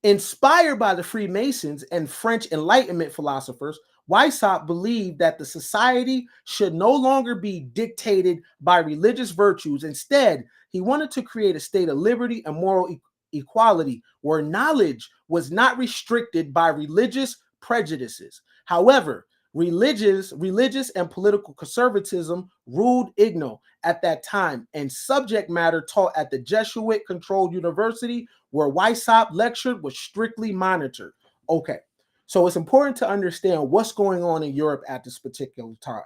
A: Inspired by the Freemasons and French Enlightenment philosophers, Weishaupt believed that the society should no longer be dictated by religious virtues. Instead, he wanted to create a state of liberty and moral equality where knowledge was not restricted by religious prejudices. However, religious and political conservatism ruled Igno at that time, and subject matter taught at the Jesuit-controlled university where Weishaupt lectured was strictly monitored. Okay, so it's important to understand what's going on in Europe at this particular time.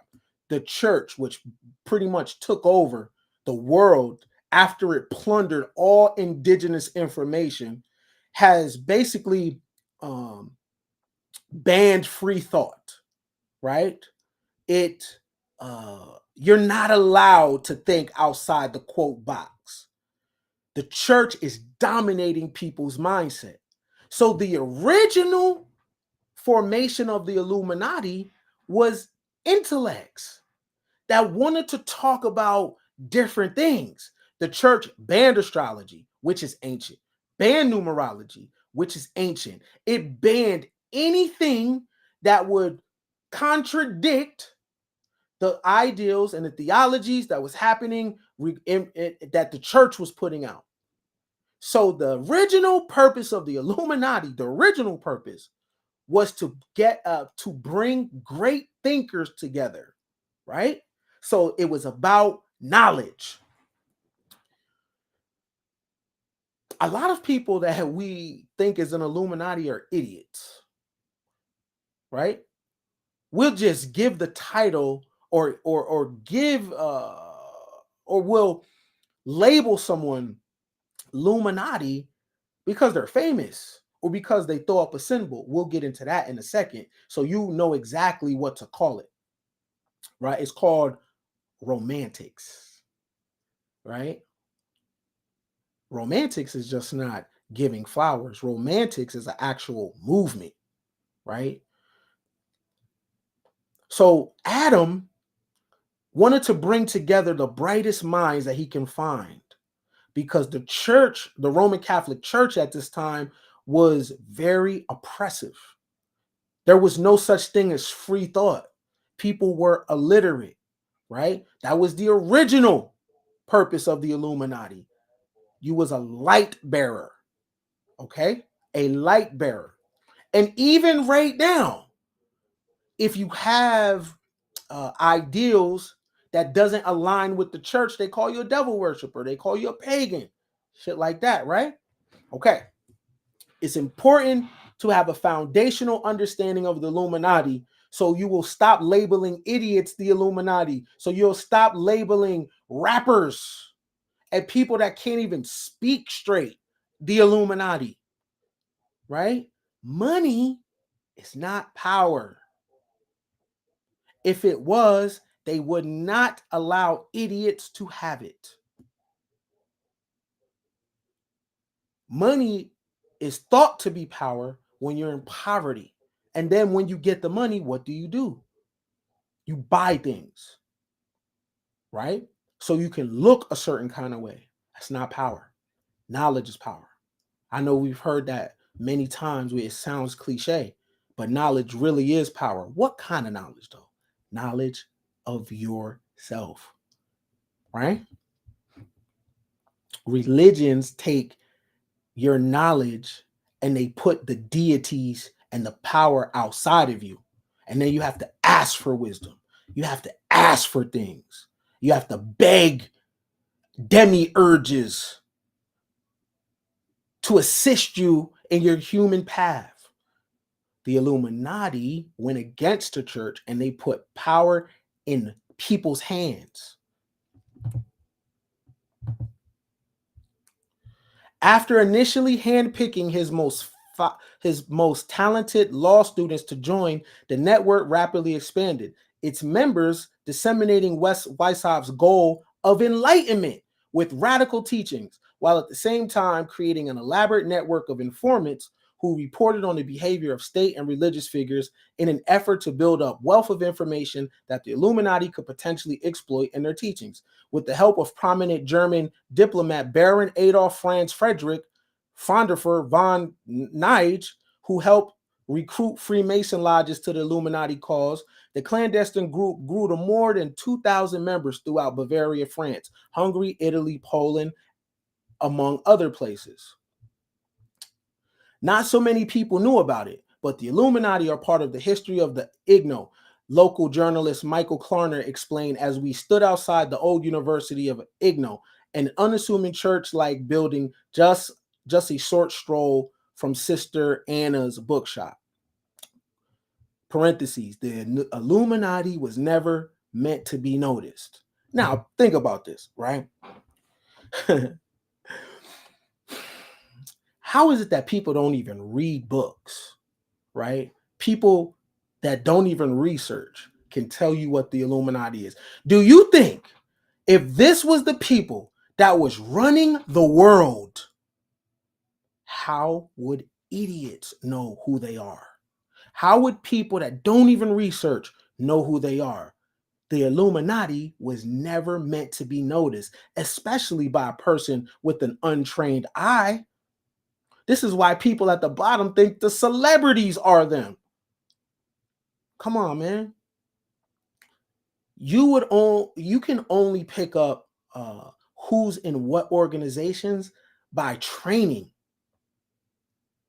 A: The church, which pretty much took over the world after it plundered all indigenous information, has basically banned free thought, right? You're not allowed to think outside the quote box. The church is dominating people's mindset. So the original formation of the Illuminati was intellects that wanted to talk about different things. The church banned astrology, which is ancient, banned numerology, which is ancient. It banned anything that would contradict the ideals and the theologies that was happening that the church was putting out. So the original purpose of the Illuminati, the original purpose, was to to bring great thinkers together, right? So it was about knowledge. A lot of people that we think is an Illuminati are idiots, right? We'll just give the title or give or will label someone Illuminati because they're famous or because they throw up a symbol. We'll get into that in a second, so you know exactly what to call it, right? It's called romantics, right? Romantics is just not giving flowers. Romantics is an actual movement, right? So Adam wanted to bring together the brightest minds that he can find, because the church, the Roman Catholic Church at this time, was very oppressive. There was no such thing as free thought. People were illiterate, right? That was the original purpose of the Illuminati. You was a light bearer, okay? A light bearer. And even right now, if you have ideals that doesn't align with the church, they call you a devil worshiper. They call you a pagan. Shit like that, right? Okay. It's important to have a foundational understanding of the Illuminati, so you will stop labeling idiots the Illuminati. So you'll stop labeling rappers and people that can't even speak straight the Illuminati, right? Money is not power. If it was, they would not allow idiots to have it. Money is thought to be power when you're in poverty. And then when you get the money, what do? You buy things, right? So you can look a certain kind of way. That's not power. Knowledge is power. I know we've heard that many times where it sounds cliche, but knowledge really is power. What kind of knowledge, though? Knowledge of yourself, right? Religions take your knowledge and they put the deities and the power outside of you. And then you have to ask for wisdom. You have to ask for things. You have to beg demiurges to assist you in your human path. The Illuminati went against the church and they put power in people's hands. After initially handpicking his most talented law students to join, the network rapidly expanded, its members disseminating Weishaupt's goal of enlightenment with radical teachings, while at the same time creating an elaborate network of informants who reported on the behavior of state and religious figures in an effort to build up wealth of information that the Illuminati could potentially exploit in their teachings. With the help of prominent German diplomat Baron Adolf Franz Friedrich Fonderfer von Neige, who helped recruit Freemason lodges to the Illuminati cause, the clandestine group grew to more than 2,000 members throughout Bavaria, France, Hungary, Italy, Poland, among other places. Not so many people knew about it, but the Illuminati are part of the history of the IGNO. Local journalist Michael Klarner explained, as we stood outside the old University of IGNO, an unassuming church-like building just a short stroll from Sister Anna's bookshop. Parentheses, the Illuminati was never meant to be noticed. Now, think about this, right? How is it that people don't even read books, right? People that don't even research can tell you what the Illuminati is. Do you think if this was the people that was running the world, how would idiots know who they are? How would people that don't even research know who they are? The Illuminati was never meant to be noticed, especially by a person with an untrained eye. This is why people at the bottom think the celebrities are them. Come on, man. You can only pick up who's in what organizations by training,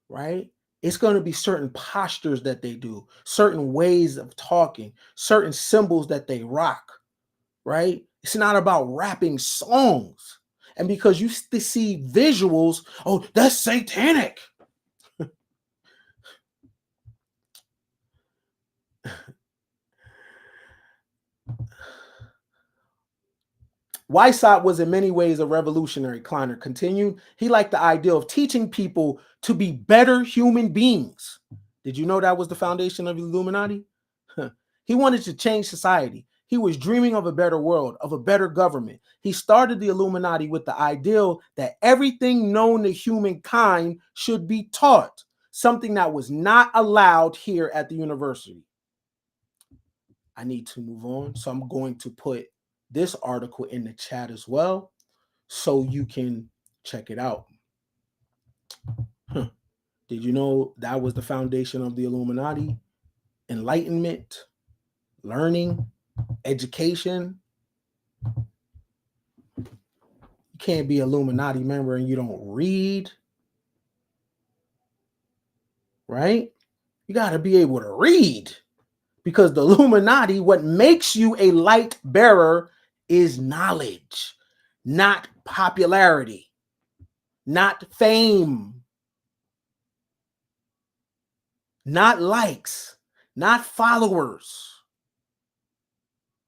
A: right? It's going to be certain postures that they do, certain ways of talking, certain symbols that they rock, right? It's not about rapping songs. And because you see visuals, oh, that's satanic. Weishaupt was in many ways a revolutionary, Kleiner continued. He liked the idea of teaching people to be better human beings. Did you know that was the foundation of the Illuminati? He wanted to change society. He was dreaming of a better world, of a better government. He started the Illuminati with the ideal that everything known to humankind should be taught, something that was not allowed here at the university. I need to move on, so I'm going to put this article in the chat as well so you can check it out. Did you know that was the foundation of the Illuminati? Enlightenment, learning, education. You can't be an Illuminati member and you don't read, right? You got to be able to read, because the Illuminati, what makes you a light bearer is knowledge, not popularity, not fame, not likes, not followers,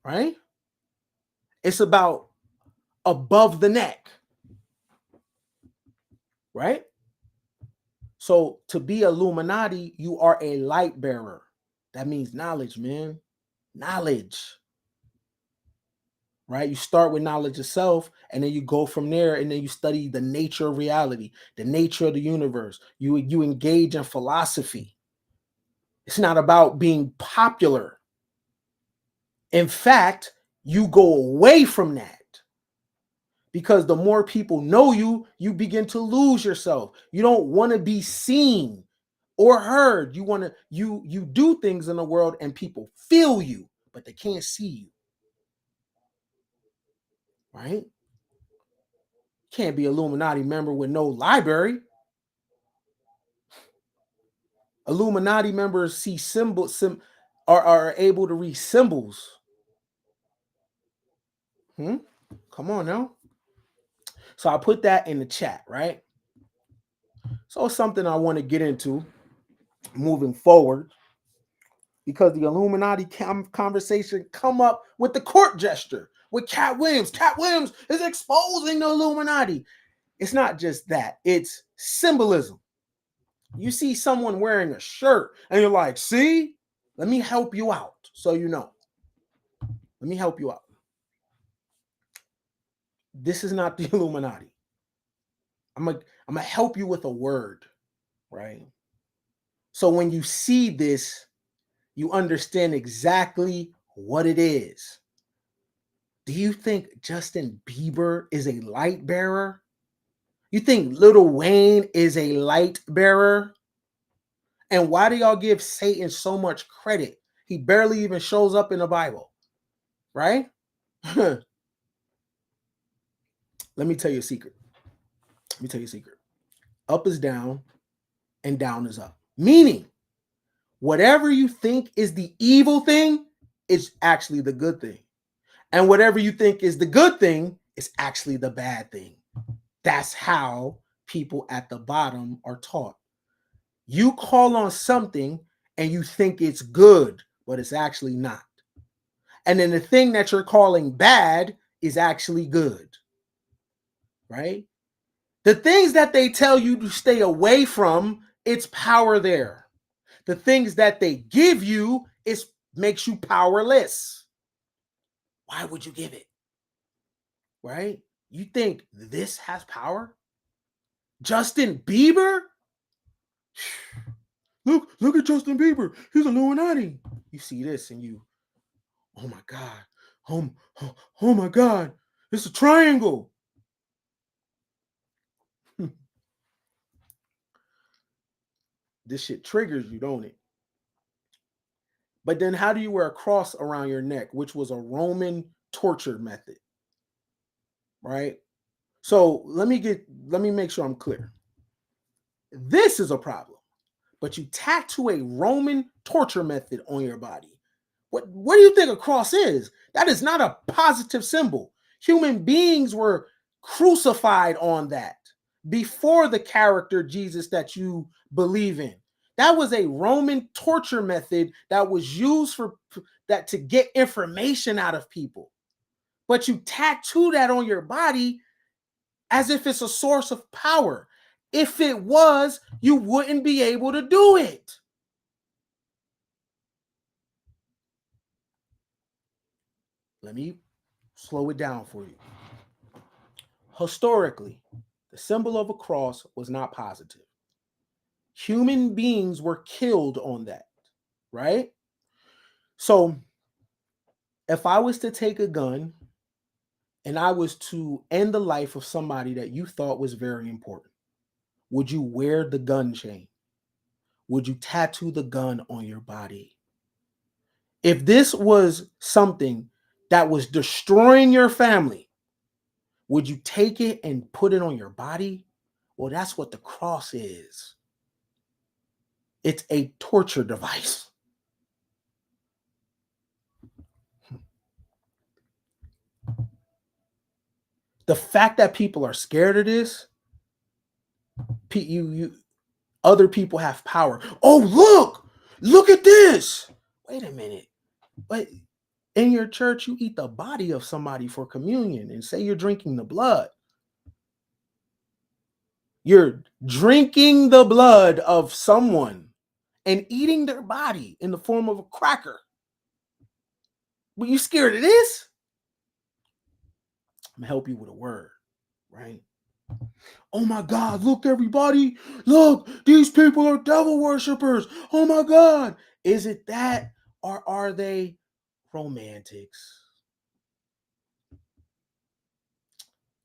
A: right? It's about above the neck, right? So to be Illuminati, you are a light bearer. That means knowledge, man. Knowledge, right? You start with knowledge yourself, and then you go from there, and then you study the nature of reality, the nature of the universe. You engage in philosophy. It's not about being popular. In fact, you go away from that. Because the more people know you, you begin to lose yourself. You don't want to be seen or heard. You want to you do things in the world and people feel you, but they can't see you. Right? Can't be Illuminati member with no library. Illuminati members see are able to read symbols. Come on now. So I put that in the chat, right? So it's something I want to get into moving forward, because the Illuminati conversation come up with the court gesture with Katt Williams. Katt Williams is exposing the Illuminati. It's not just that, it's symbolism. You see someone wearing a shirt and you're like, see, let me help you out. So you know, let me help you out. This is not the Illuminati. I'm gonna help you with a word, right? So when you see this, you understand exactly what it is. Do you think Justin Bieber is a light bearer? You think Lil Wayne is a light bearer? And why do y'all give Satan so much credit? He barely even shows up in the Bible, right? Let me tell you a secret. Up is down and down is up. Meaning, whatever you think is the evil thing is actually the good thing. And whatever you think is the good thing is actually the bad thing. That's how people at the bottom are taught. You call on something and you think it's good, but it's actually not. And then the thing that you're calling bad is actually good, right? The things that they tell you to stay away from, it's power there. The things that they give you, it makes you powerless. Why would you give it? Right? You think this has power? Justin Bieber? Look at Justin Bieber. He's Illuminati. You see this and you, oh my God. Oh my God. It's a triangle. This shit triggers you, don't it? But then how do you wear a cross around your neck, which was a Roman torture method? Right? So let me make sure I'm clear. This is a problem. But you tattoo a Roman torture method on your body. What do you think a cross is? That is not a positive symbol. Human beings were crucified on that before the character Jesus that you believe in. That was a Roman torture method that was used for that to get information out of people. But you tattoo that on your body as if it's a source of power. If it was, you wouldn't be able to do it. Let me slow it down for you. Historically, the symbol of a cross was not positive. Human beings were killed on that, right? So if I was to take a gun and I was to end the life of somebody that you thought was very important, would you wear the gun chain? Would you tattoo the gun on your body? If this was something that was destroying your family, would you take it and put it on your body? Well, that's what the cross is. It's a torture device. The fact that people are scared of this, other people have power. Oh, look at this. Wait a minute. But in your church, you eat the body of somebody for communion and say you're drinking the blood. You're drinking the blood of someone and eating their body in the form of a cracker. But you scared of this? I'm gonna help you with a word, right? Oh my God, look, everybody. Look, these people are devil worshippers. Oh my God. Is it that, or are they romantics?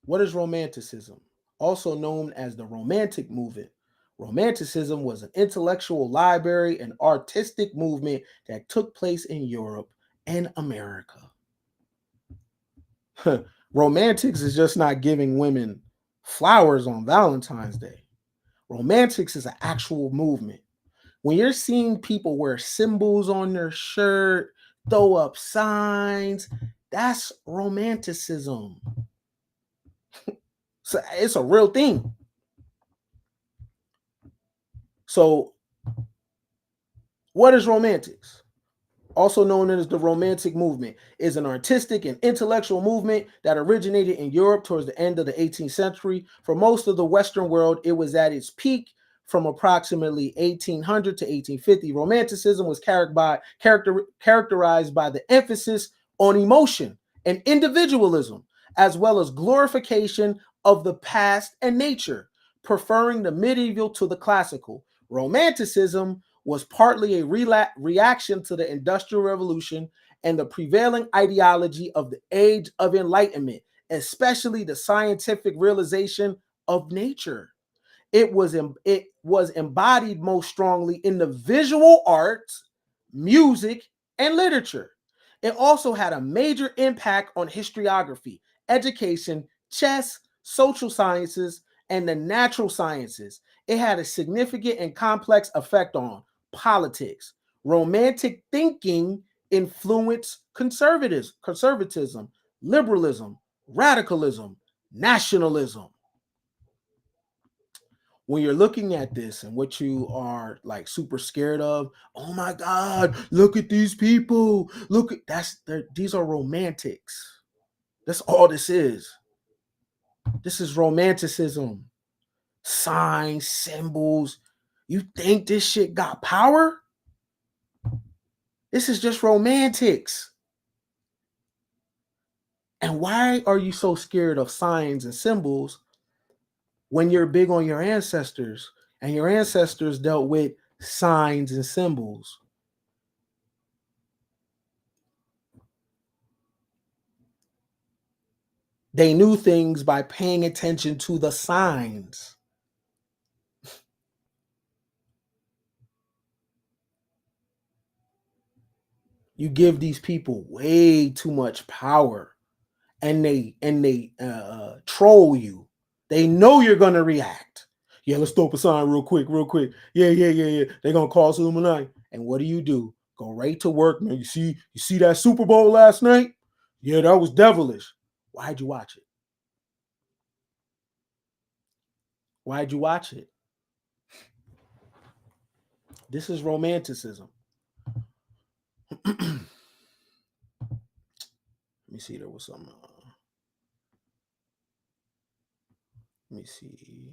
A: What is romanticism? Also known as the Romantic movement. Romanticism was an intellectual library and artistic movement that took place in Europe and America. Romantics is just not giving women flowers on Valentine's Day. Romantics is an actual movement. When you're seeing people wear symbols on their shirt, throw up signs, that's romanticism. So it's a real thing. So, what is romantics? Also known as the Romantic movement, is an artistic and intellectual movement that originated in Europe towards the end of the 18th century. For most of the Western world, it was at its peak from approximately 1800 to 1850. Romanticism was characterized by the emphasis on emotion and individualism, as well as glorification of the past and nature, preferring the medieval to the classical. Romanticism was partly a reaction to the Industrial Revolution and the prevailing ideology of the Age of Enlightenment, especially the scientific realization of nature. It was embodied most strongly in the visual arts, music, and literature. It also had a major impact on historiography, education, chess, social sciences, and the natural sciences. It had a significant and complex effect on politics. Romantic thinking influenced conservatism, liberalism, radicalism, nationalism. When you're looking at this and what you are like super scared of, oh my God, look at these people. Look at these are romantics. That's all this is. This is romanticism. Signs, symbols. You think this shit got power? This is just romantics. And why are you so scared of signs and symbols when you're big on your ancestors and your ancestors dealt with signs and symbols? They knew things by paying attention to the signs. You give these people way too much power, and they troll you. They know you're gonna react. Yeah, let's throw up a sign real quick, real quick. Yeah. They're gonna call us Illuminati. And what do? Go right to work, man. You see that Super Bowl last night? Yeah, that was devilish. Why'd you watch it? Why'd you watch it? This is romanticism. Let me see. There was some. Let me see.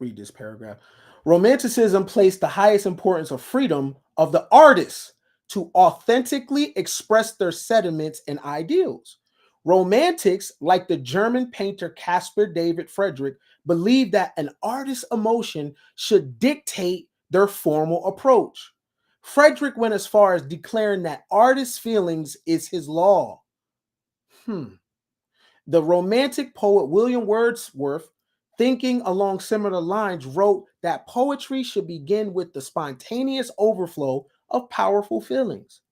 A: Read this paragraph. Romanticism placed the highest importance of freedom of the artists to authentically express their sentiments and ideals. Romantics, like the German painter Caspar David Friedrich, believed that an artist's emotion should dictate their formal approach. Friedrich went as far as declaring that artist's feelings is his law. The Romantic poet William Wordsworth, thinking along similar lines, wrote that poetry should begin with the spontaneous overflow of powerful feelings,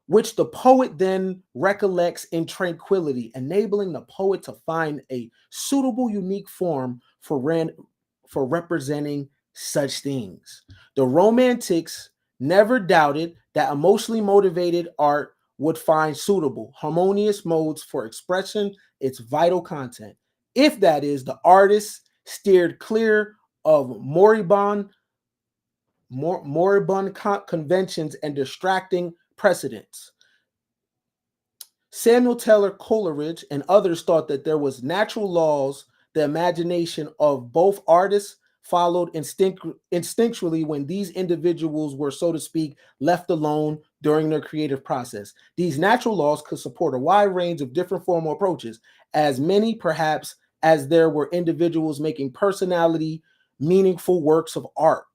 A: which the poet then recollects in tranquility, enabling the poet to find a suitable, unique form for representing such things. The Romantics never doubted that emotionally motivated art would find suitable, harmonious modes for expressing its vital content, if that is, the artist steered clear of moribund conventions and distracting precedents. Samuel Taylor Coleridge and others thought that there was natural laws the imagination of both artists followed instinctually when these individuals were, so to speak, left alone during their creative process. These natural laws could support a wide range of different formal approaches, as many perhaps as there were individuals making personality meaningful works of art.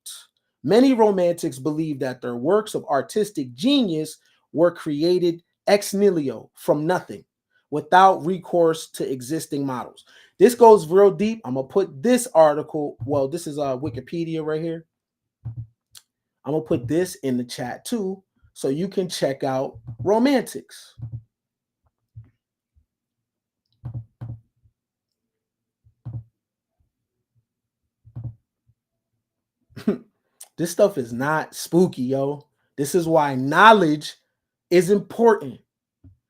A: Many romantics believed that their works of artistic genius were created ex nihilo, from nothing, without recourse to existing models. This goes real deep. I'm gonna put this article. Well, this is Wikipedia right here. I'm gonna put this in the chat too, so you can check out romantics. This stuff is not spooky, yo. This is why knowledge is important.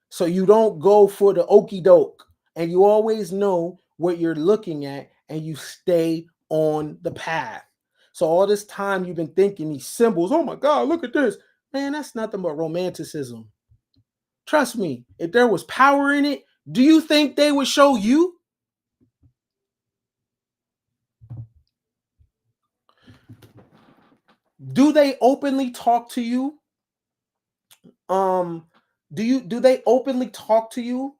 A: So you don't go for the okey doke, and you always know what you're looking at, and you stay on the path. So all this time you've been thinking these symbols, oh my God, look at this. Man, that's nothing but romanticism. Trust me, if there was power in it, do you think they would show you? Do they openly talk to you? Do they openly talk to you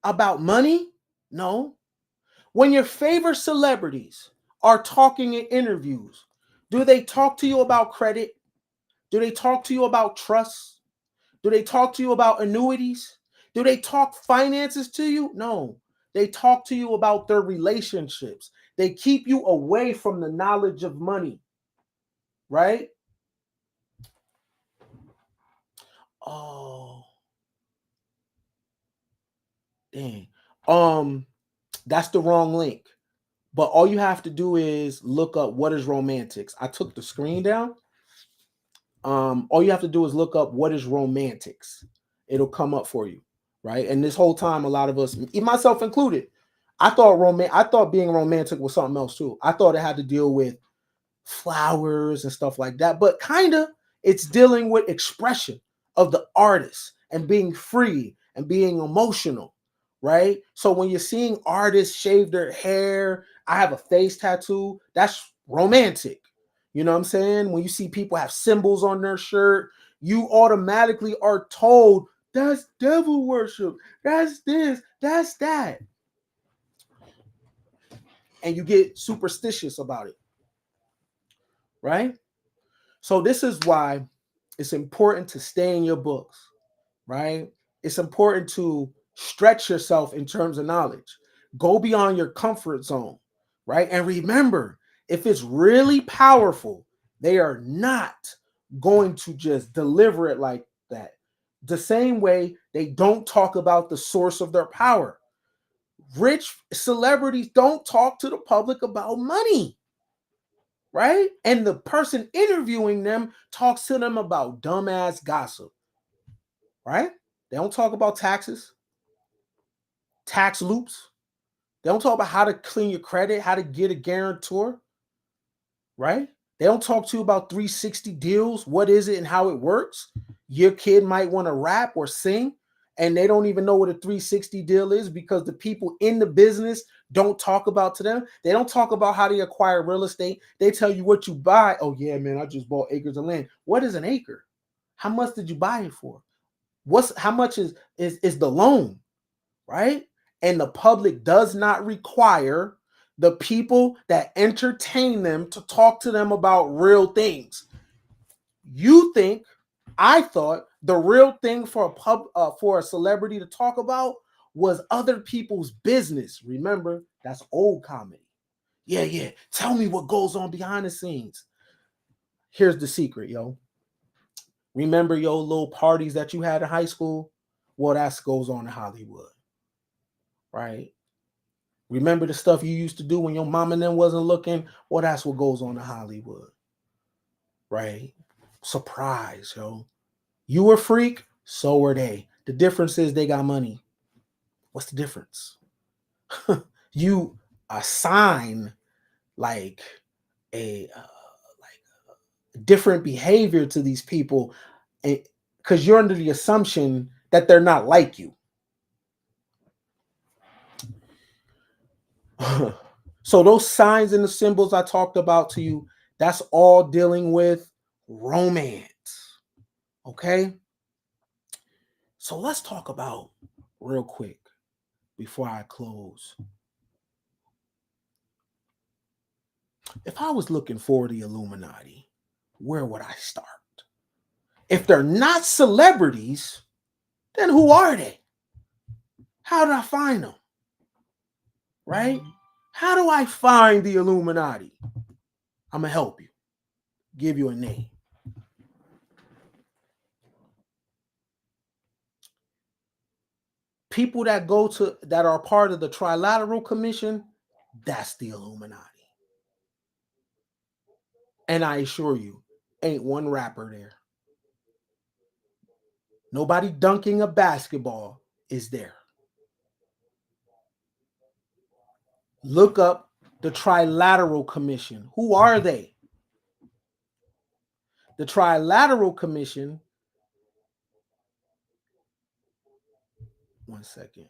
A: about money? No. When your favorite celebrities are talking in interviews, do they talk to you about credit? Do they talk to you about trust? Do they talk to you about annuities? Do they talk finances to you? No. They talk to you about their relationships. They keep you away from the knowledge of money, right? Oh, dang. That's the wrong link. But all you have to do is look up what is romantics. I took the screen down. All you have to do is look up what is romantics. It'll come up for you, right? And this whole time, a lot of us, myself included, I thought being romantic was something else too. I thought it had to deal with flowers and stuff like that, but kind of it's dealing with expression of the artist and being free and being emotional, right? So when you're seeing artists shave their hair, I have a face tattoo, that's romantic. You know what I'm saying? When you see people have symbols on their shirt, you automatically are told that's devil worship, that's this, that's that. And you get superstitious about it, right? So this is why it's important to stay in your books, right? It's important to stretch yourself in terms of knowledge. Go beyond your comfort zone, right? And remember, if it's really powerful, they are not going to just deliver it like that. The same way they don't talk about the source of their power. Rich celebrities don't talk to the public about money, right? And the person interviewing them talks to them about dumbass gossip, right? They don't talk about taxes, tax loops. They don't talk about how to clean your credit, how to get a guarantor, right? They don't talk to you about 360 deals, what is it and how it works. Your kid might want to rap or sing, and they don't even know what a 360 deal is because the people in the business don't talk about to them. They don't talk about how to acquire real estate. They tell you what you buy. Oh yeah, man, I just bought acres of land. What is an acre? How much did you buy it for? How much is the loan, right? And the public does not require the people that entertain them to talk to them about real things. I thought the real thing for for a celebrity to talk about was other people's business. Remember, that's old comedy. Yeah. Tell me what goes on behind the scenes. Here's the secret, yo. Remember your little parties that you had in high school? Well, that goes on in Hollywood, right? Remember the stuff you used to do when your mom and them wasn't looking? Well, that's what goes on in Hollywood, right? Surprise, yo. You were a freak, so were they. The difference is they got money. What's the difference? You assign like a different behavior to these people because you're under the assumption that they're not like you. So those signs and the symbols I talked about to you, that's all dealing with romance. Okay? So let's talk about real quick before I close. If I was looking for the Illuminati, where would I start? If they're not celebrities, then who are they? How do I find them? Right? How do I find the Illuminati? I'm going to help you. Give you a name. People that are part of the Trilateral Commission, that's the Illuminati. And I assure you, ain't one rapper there. Nobody dunking a basketball is there. Look up the Trilateral Commission. Who are they? The Trilateral Commission, one second.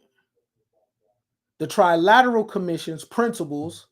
A: The Trilateral Commission's principles,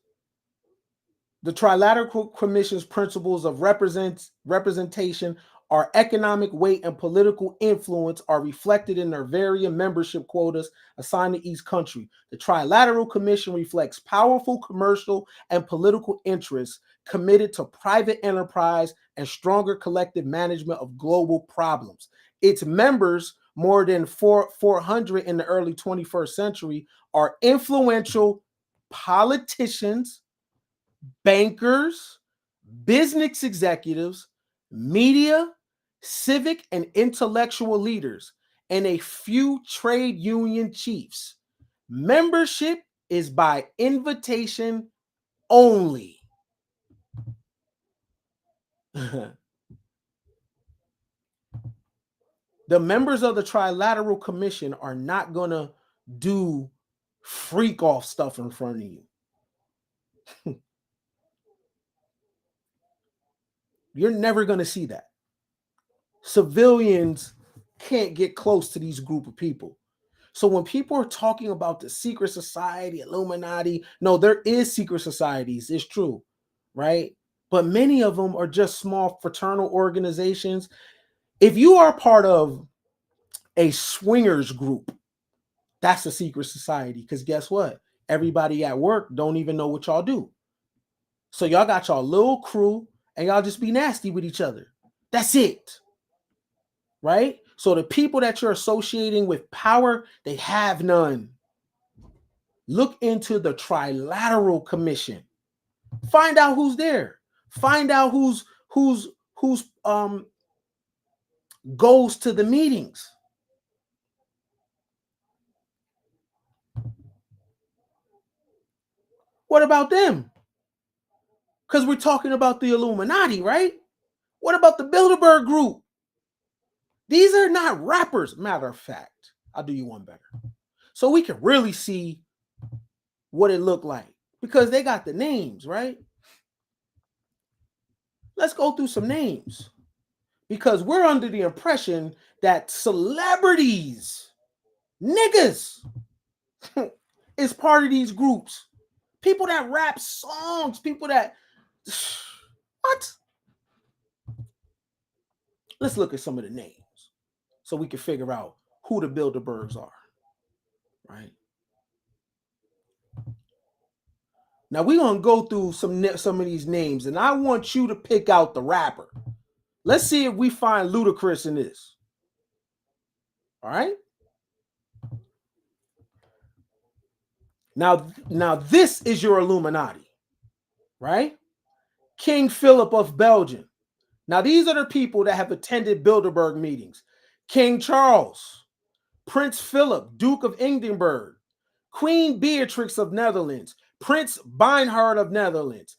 A: the Trilateral Commission's principles of representation our economic weight and political influence are reflected in their varying membership quotas assigned to each country. The Trilateral Commission reflects powerful commercial and political interests committed to private enterprise and stronger collective management of global problems. Its members, more than 400 in the early 21st century, are influential politicians, bankers, business executives, media, civic and intellectual leaders, and a few trade union chiefs. Membership is by invitation only. The members of the Trilateral Commission are not going to do freak off stuff in front of you. You're never going to see that. Civilians can't get close to these group of people. So when people are talking about the secret society, Illuminati, no, there is secret societies. It's true, right? But many of them are just small fraternal organizations. If you are part of a swingers group, that's a secret society. Because guess what? Everybody at work don't even know what y'all do. So y'all got y'all little crew and y'all just be nasty with each other. That's it. Right? So the people that you're associating with power, they have none. Look into the Trilateral Commission. Find out who's there. Find out who's goes to the meetings. What about them? Because we're talking about the Illuminati, right? What about the Bilderberg group? These are not rappers. Matter of fact, I'll do you one better. So we can really see what it looked like. Because they got the names, right? Let's go through some names. Because we're under the impression that celebrities, niggas, is part of these groups. People that rap songs, people that... What? Let's look at some of the names so we can figure out who the Bilderbergs are, right? Now we're gonna go through some of these names, and I want you to pick out the rapper. Let's see if we find Ludacris in this. All right. Now this is your Illuminati, right? King Philip of Belgium. Now these are the people that have attended Bilderberg meetings. King Charles, Prince Philip, Duke of Edinburgh, Queen Beatrix of Netherlands, Prince Bernhard of Netherlands,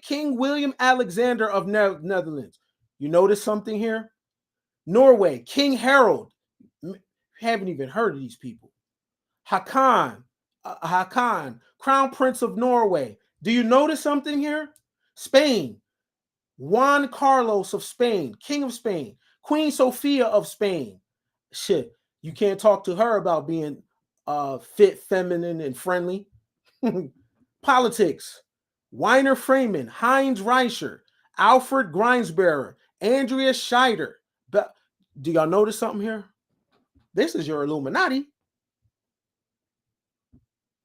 A: King William Alexander of Netherlands. You notice something here? Norway, King Harold. You haven't even heard of these people. Haakon, Crown Prince of Norway. Do you notice something here? Spain, Juan Carlos of Spain, King of Spain, Queen Sophia of Spain. Shit, you can't talk to her about being fit, feminine, and friendly. Politics. Weiner Freeman, Heinz Reicher, Alfred Greinsberger, Andrea Scheider. Do y'all notice something here? This is your Illuminati.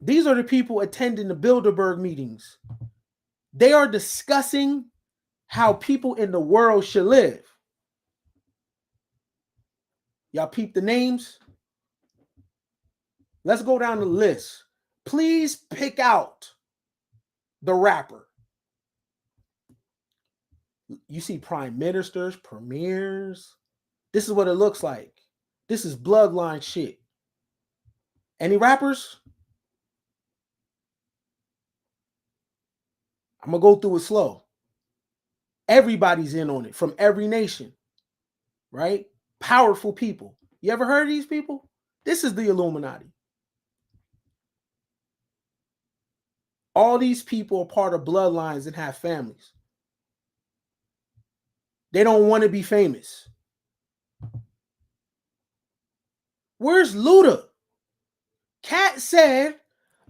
A: These are the people attending the Bilderberg meetings. They are discussing how people in the world should live. Y'all peep the names? Let's go down the list. Please pick out the rapper. You see prime ministers, premiers. This is what it looks like. This is bloodline shit. Any rappers? I'm going to go through it slow. Everybody's in on it from every nation, right? Powerful people. You ever heard of these people? This is the Illuminati. All these people are part of bloodlines and have families. They don't want to be famous. Where's Luda? Katt said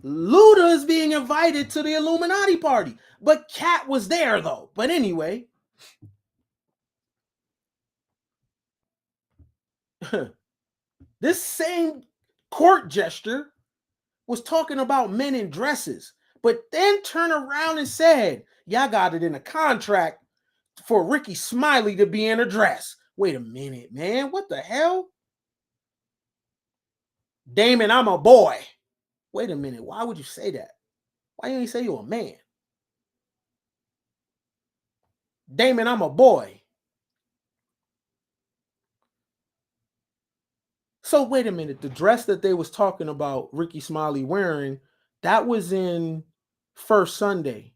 A: Luda is being invited to the Illuminati party. But Katt was there, though. But anyway, this same court jester was talking about men in dresses, but then turned around and said, y'all got it in a contract for Ricky Smiley to be in a dress. Wait a minute, man. What the hell? Damon, I'm a boy. Wait a minute. Why would you say that? Why you ain't say you're a man? Damon, I'm a boy. So wait a minute. The dress that they was talking about Ricky Smiley wearing, that was in First Sunday.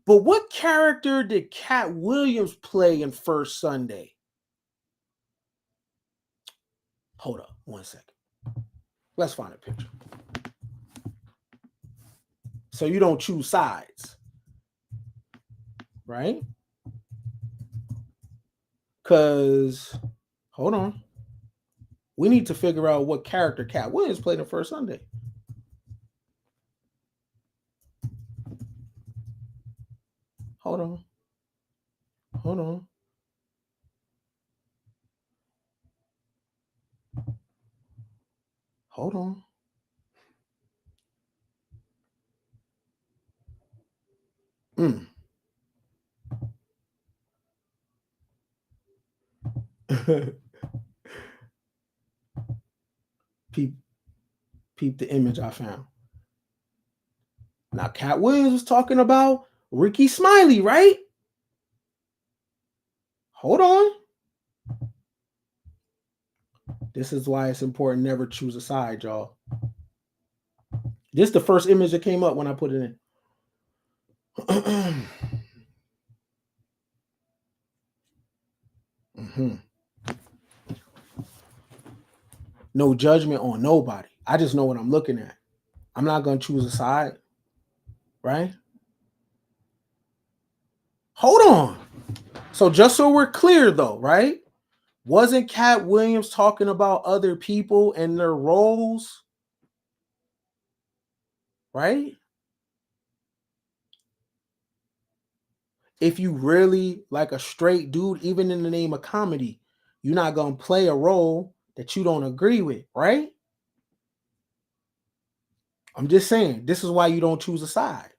A: But what character did Katt Williams play in First Sunday? Hold up 1 second. Let's find a picture. So you don't choose sides, right? Because, hold on. We need to figure out what character Katt Williams played in First Sunday. Hold on. Hold on. Hold on. peep the image I found. Now, Katt Williams was talking about Ricky Smiley, right? Hold on. This is why it's important never choose a side, y'all. This is the first image that came up when I put it in. No judgment on nobody. I just know what I'm looking at. I'm not going to choose a side, right? Hold on. So just so we're clear though, right? Wasn't Katt Williams talking about other people and their roles? Right? If you really like a straight dude, even in the name of comedy, you're not going to play a role that you don't agree with, right? I'm just saying, this is why you don't choose a side.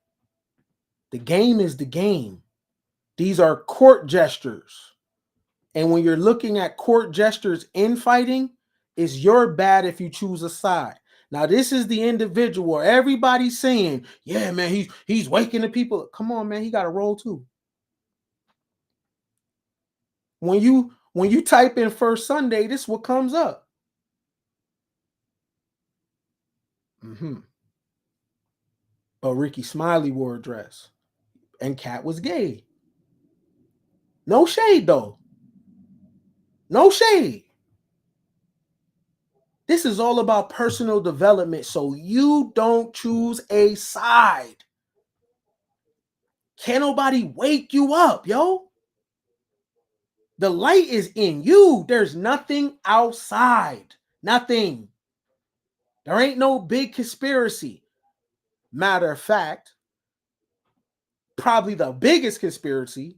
A: The game is the game. These are court gestures. And when you're looking at court gestures infighting, it's your bad if you choose a side. Now, this is the individual. Everybody's saying, yeah, man, he's waking the people. Come on, man, he got a role too. When you type in First Sunday, this is what comes up. But Ricky Smiley wore a dress. And Katt was gay. No shade, though. No shade. This is all about personal development, so you don't choose a side. Can't nobody wake you up, yo. The light is in you. There's nothing outside. Nothing. There ain't no big conspiracy. Matter of fact, probably the biggest conspiracy,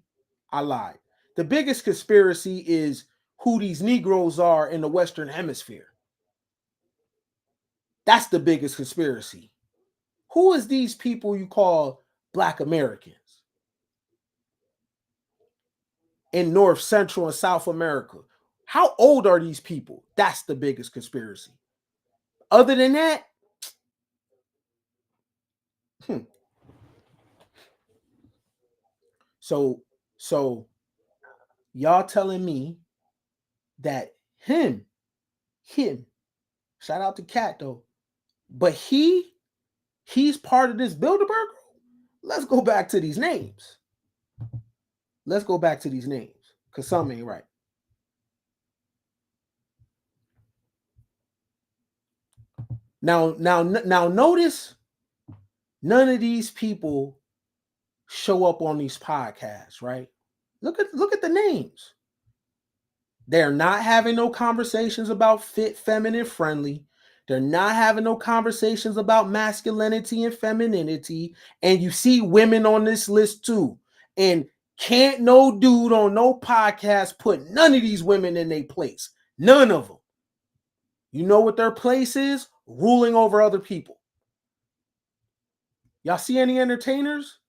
A: I lied. The biggest conspiracy is who these Negroes are in the Western Hemisphere. That's the biggest conspiracy. Who is these people you call Black Americans in North, Central, and South America? How old are these people? That's the biggest conspiracy. Other than that, So y'all telling me that him, shout out to Katt though, but he's part of this Bilderberg? Let's go back to these names. let's go back to these names because something ain't right. Now, notice none of these people show up on these podcasts, right? Look at the names. They're not having no conversations about fit, feminine, friendly. They're not having no conversations about masculinity and femininity. And you see women on this list too. And can't no dude on no podcast put none of these women in their place. None of them. You know what their place is? Ruling over other people. Y'all see any entertainers?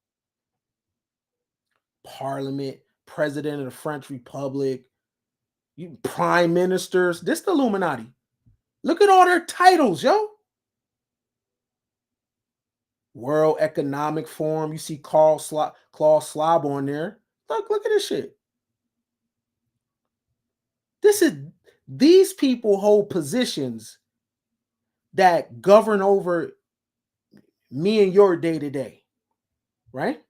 A: Parliament, president of the French Republic, prime ministers. This the Illuminati. Look at all their titles, yo. World Economic Forum. You see Klaus Schwab on there. Look at this shit. These people hold positions that govern over me and your day to day, right?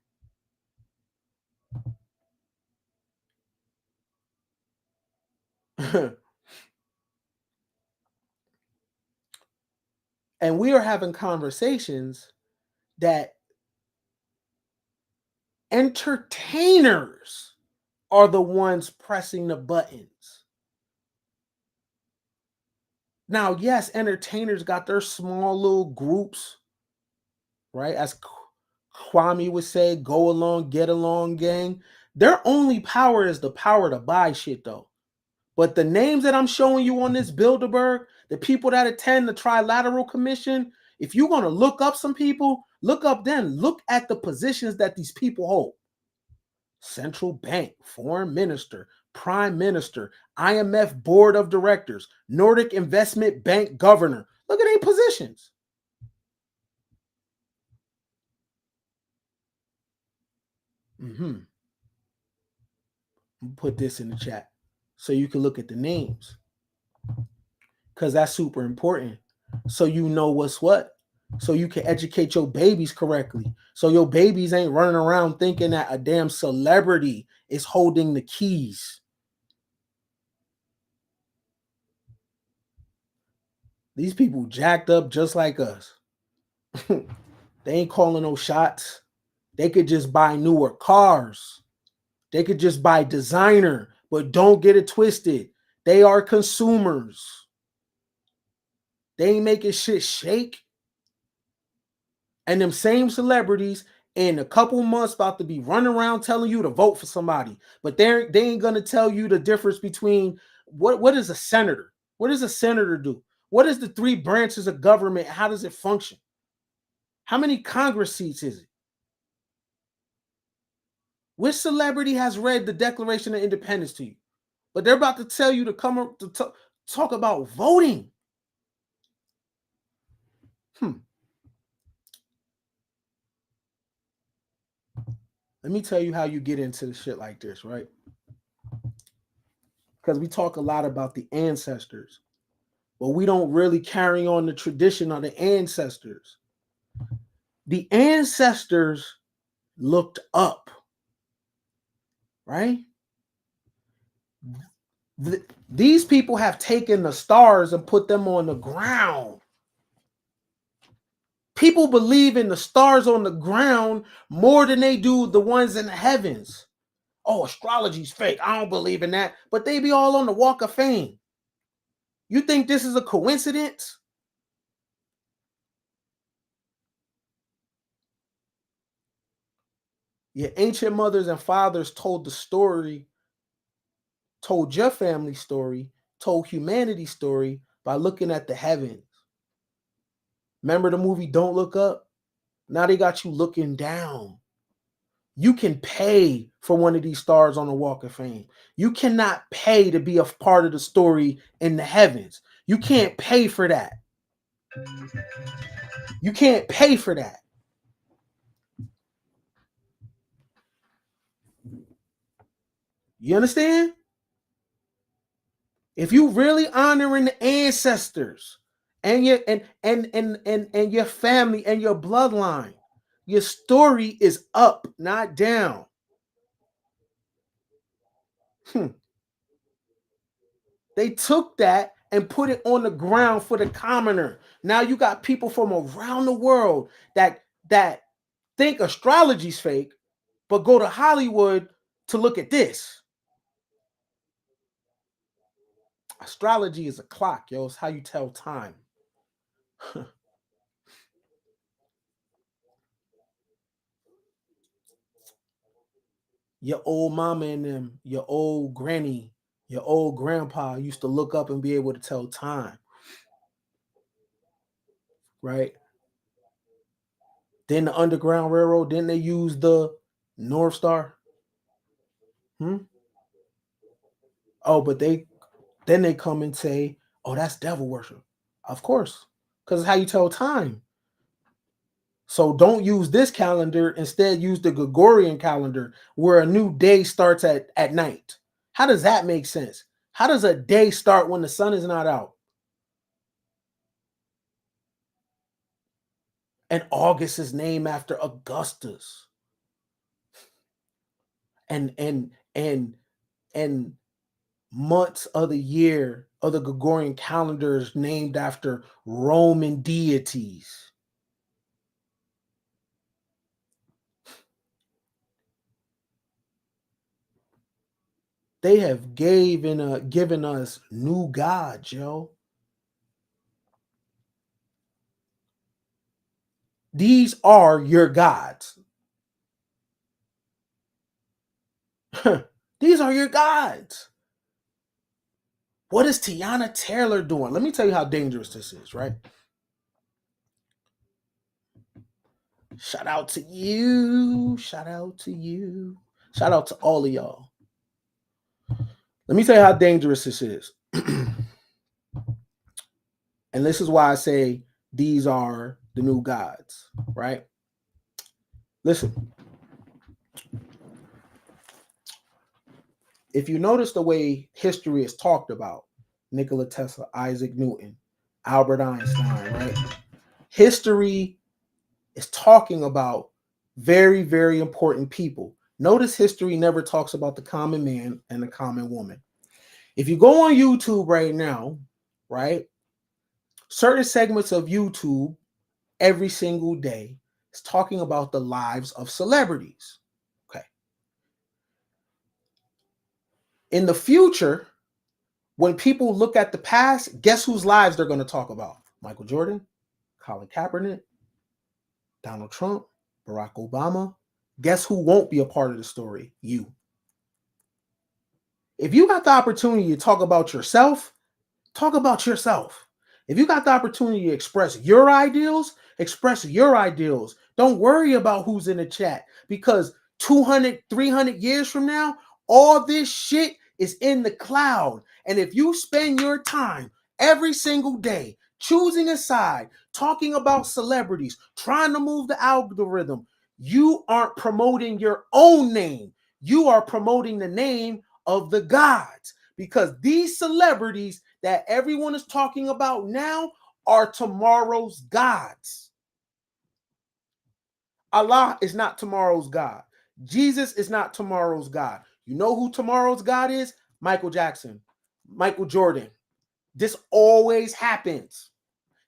A: And we are having conversations that entertainers are the ones pressing the buttons. Now, yes, entertainers got their small little groups, right? As Kwame would say, go along, get along, gang. Their only power is the power to buy shit, though. But the names that I'm showing you on this Bilderberg, the people that attend the Trilateral Commission, if you're going to look up some people, look up them. Look at the positions that these people hold. Central Bank, Foreign Minister, Prime Minister, IMF Board of Directors, Nordic Investment Bank Governor. Look at their positions. Put this in the chat so you can look at the names, because that's super important. So you know what's what. So you can educate your babies correctly. So your babies ain't running around thinking that a damn celebrity is holding the keys. These people jacked up just like us. They ain't calling no shots. They could just buy newer cars. They could just buy designer, but don't get it twisted. They are consumers. They ain't making shit shake. And them same celebrities in a couple months about to be running around telling you to vote for somebody. But they ain't going to tell you the difference between what is a senator? What does a senator do? What is the three branches of government? How does it function? How many Congress seats is it? Which celebrity has read the Declaration of Independence to you? But they're about to tell you to come up to talk about voting. Let me tell you how you get into shit like this, right? Because we talk a lot about the ancestors, but we don't really carry on the tradition of the ancestors. The ancestors looked up, right? These people have taken the stars and put them on the ground. People believe in the stars on the ground more than they do the ones in the heavens. Oh, astrology's fake. I don't believe in that. But they be all on the Walk of Fame. You think this is a coincidence? Your ancient mothers and fathers told the story, told your family story, told humanity's story by looking at the heavens. Remember the movie Don't Look Up? Now they got you looking down. You can pay for one of these stars on the Walk of Fame. You cannot pay to be a part of the story in the heavens. You can't pay for that. You can't pay for that. You understand? If you really honoring the ancestors and your and your family and your bloodline, your story is up, not down. They took that and put it on the ground for the commoner. Now you got people from around the world that think astrology's fake, but go to Hollywood to look at this. Astrology is a clock, yo. It's how you tell time. Your old mama and them, your old granny, your old grandpa used to look up and be able to tell time, right? Then the Underground Railroad, didn't they use the North Star? Oh, but they come and say, "Oh, that's devil worship." Of course, because it's how you tell time. So don't use this calendar. Instead, use the Gregorian calendar where a new day starts at night. How does that make sense? How does a day start when the sun is not out? And August is named after Augustus. And months of the year of the Gregorian calendar is named after Roman deities. They have given us new gods, yo. These are your gods. These are your gods. What is Tiana Taylor doing? Let me tell you how dangerous this is, right? Shout out to you. Shout out to you. Shout out to all of y'all. Let me tell you how dangerous this is. And this is why I say these are the new gods, right? Listen. If you notice the way history is talked about, Nikola Tesla, Isaac Newton, Albert Einstein, right? History is talking about very, very important people. Notice history never talks about the common man and the common woman. If you go on YouTube right now, right, certain segments of YouTube every single day is talking about the lives of celebrities. Okay. In the future, when people look at the past, guess whose lives they're going to talk about? Michael Jordan, Colin Kaepernick, Donald Trump, Barack Obama. Guess who won't be a part of the story? You. If you got the opportunity to talk about yourself, talk about yourself. If you got the opportunity to express your ideals, express your ideals. Don't worry about who's in the chat, because 200, 300 years from now, all this shit is in the cloud. And if you spend your time every single day choosing a side, talking about celebrities, trying to move the algorithm, you aren't promoting your own name. You are promoting the name of the gods, because these celebrities that everyone is talking about now are tomorrow's gods. Allah is not tomorrow's God. Jesus is not tomorrow's God. You know who tomorrow's God is? Michael Jackson, Michael Jordan. This always happens.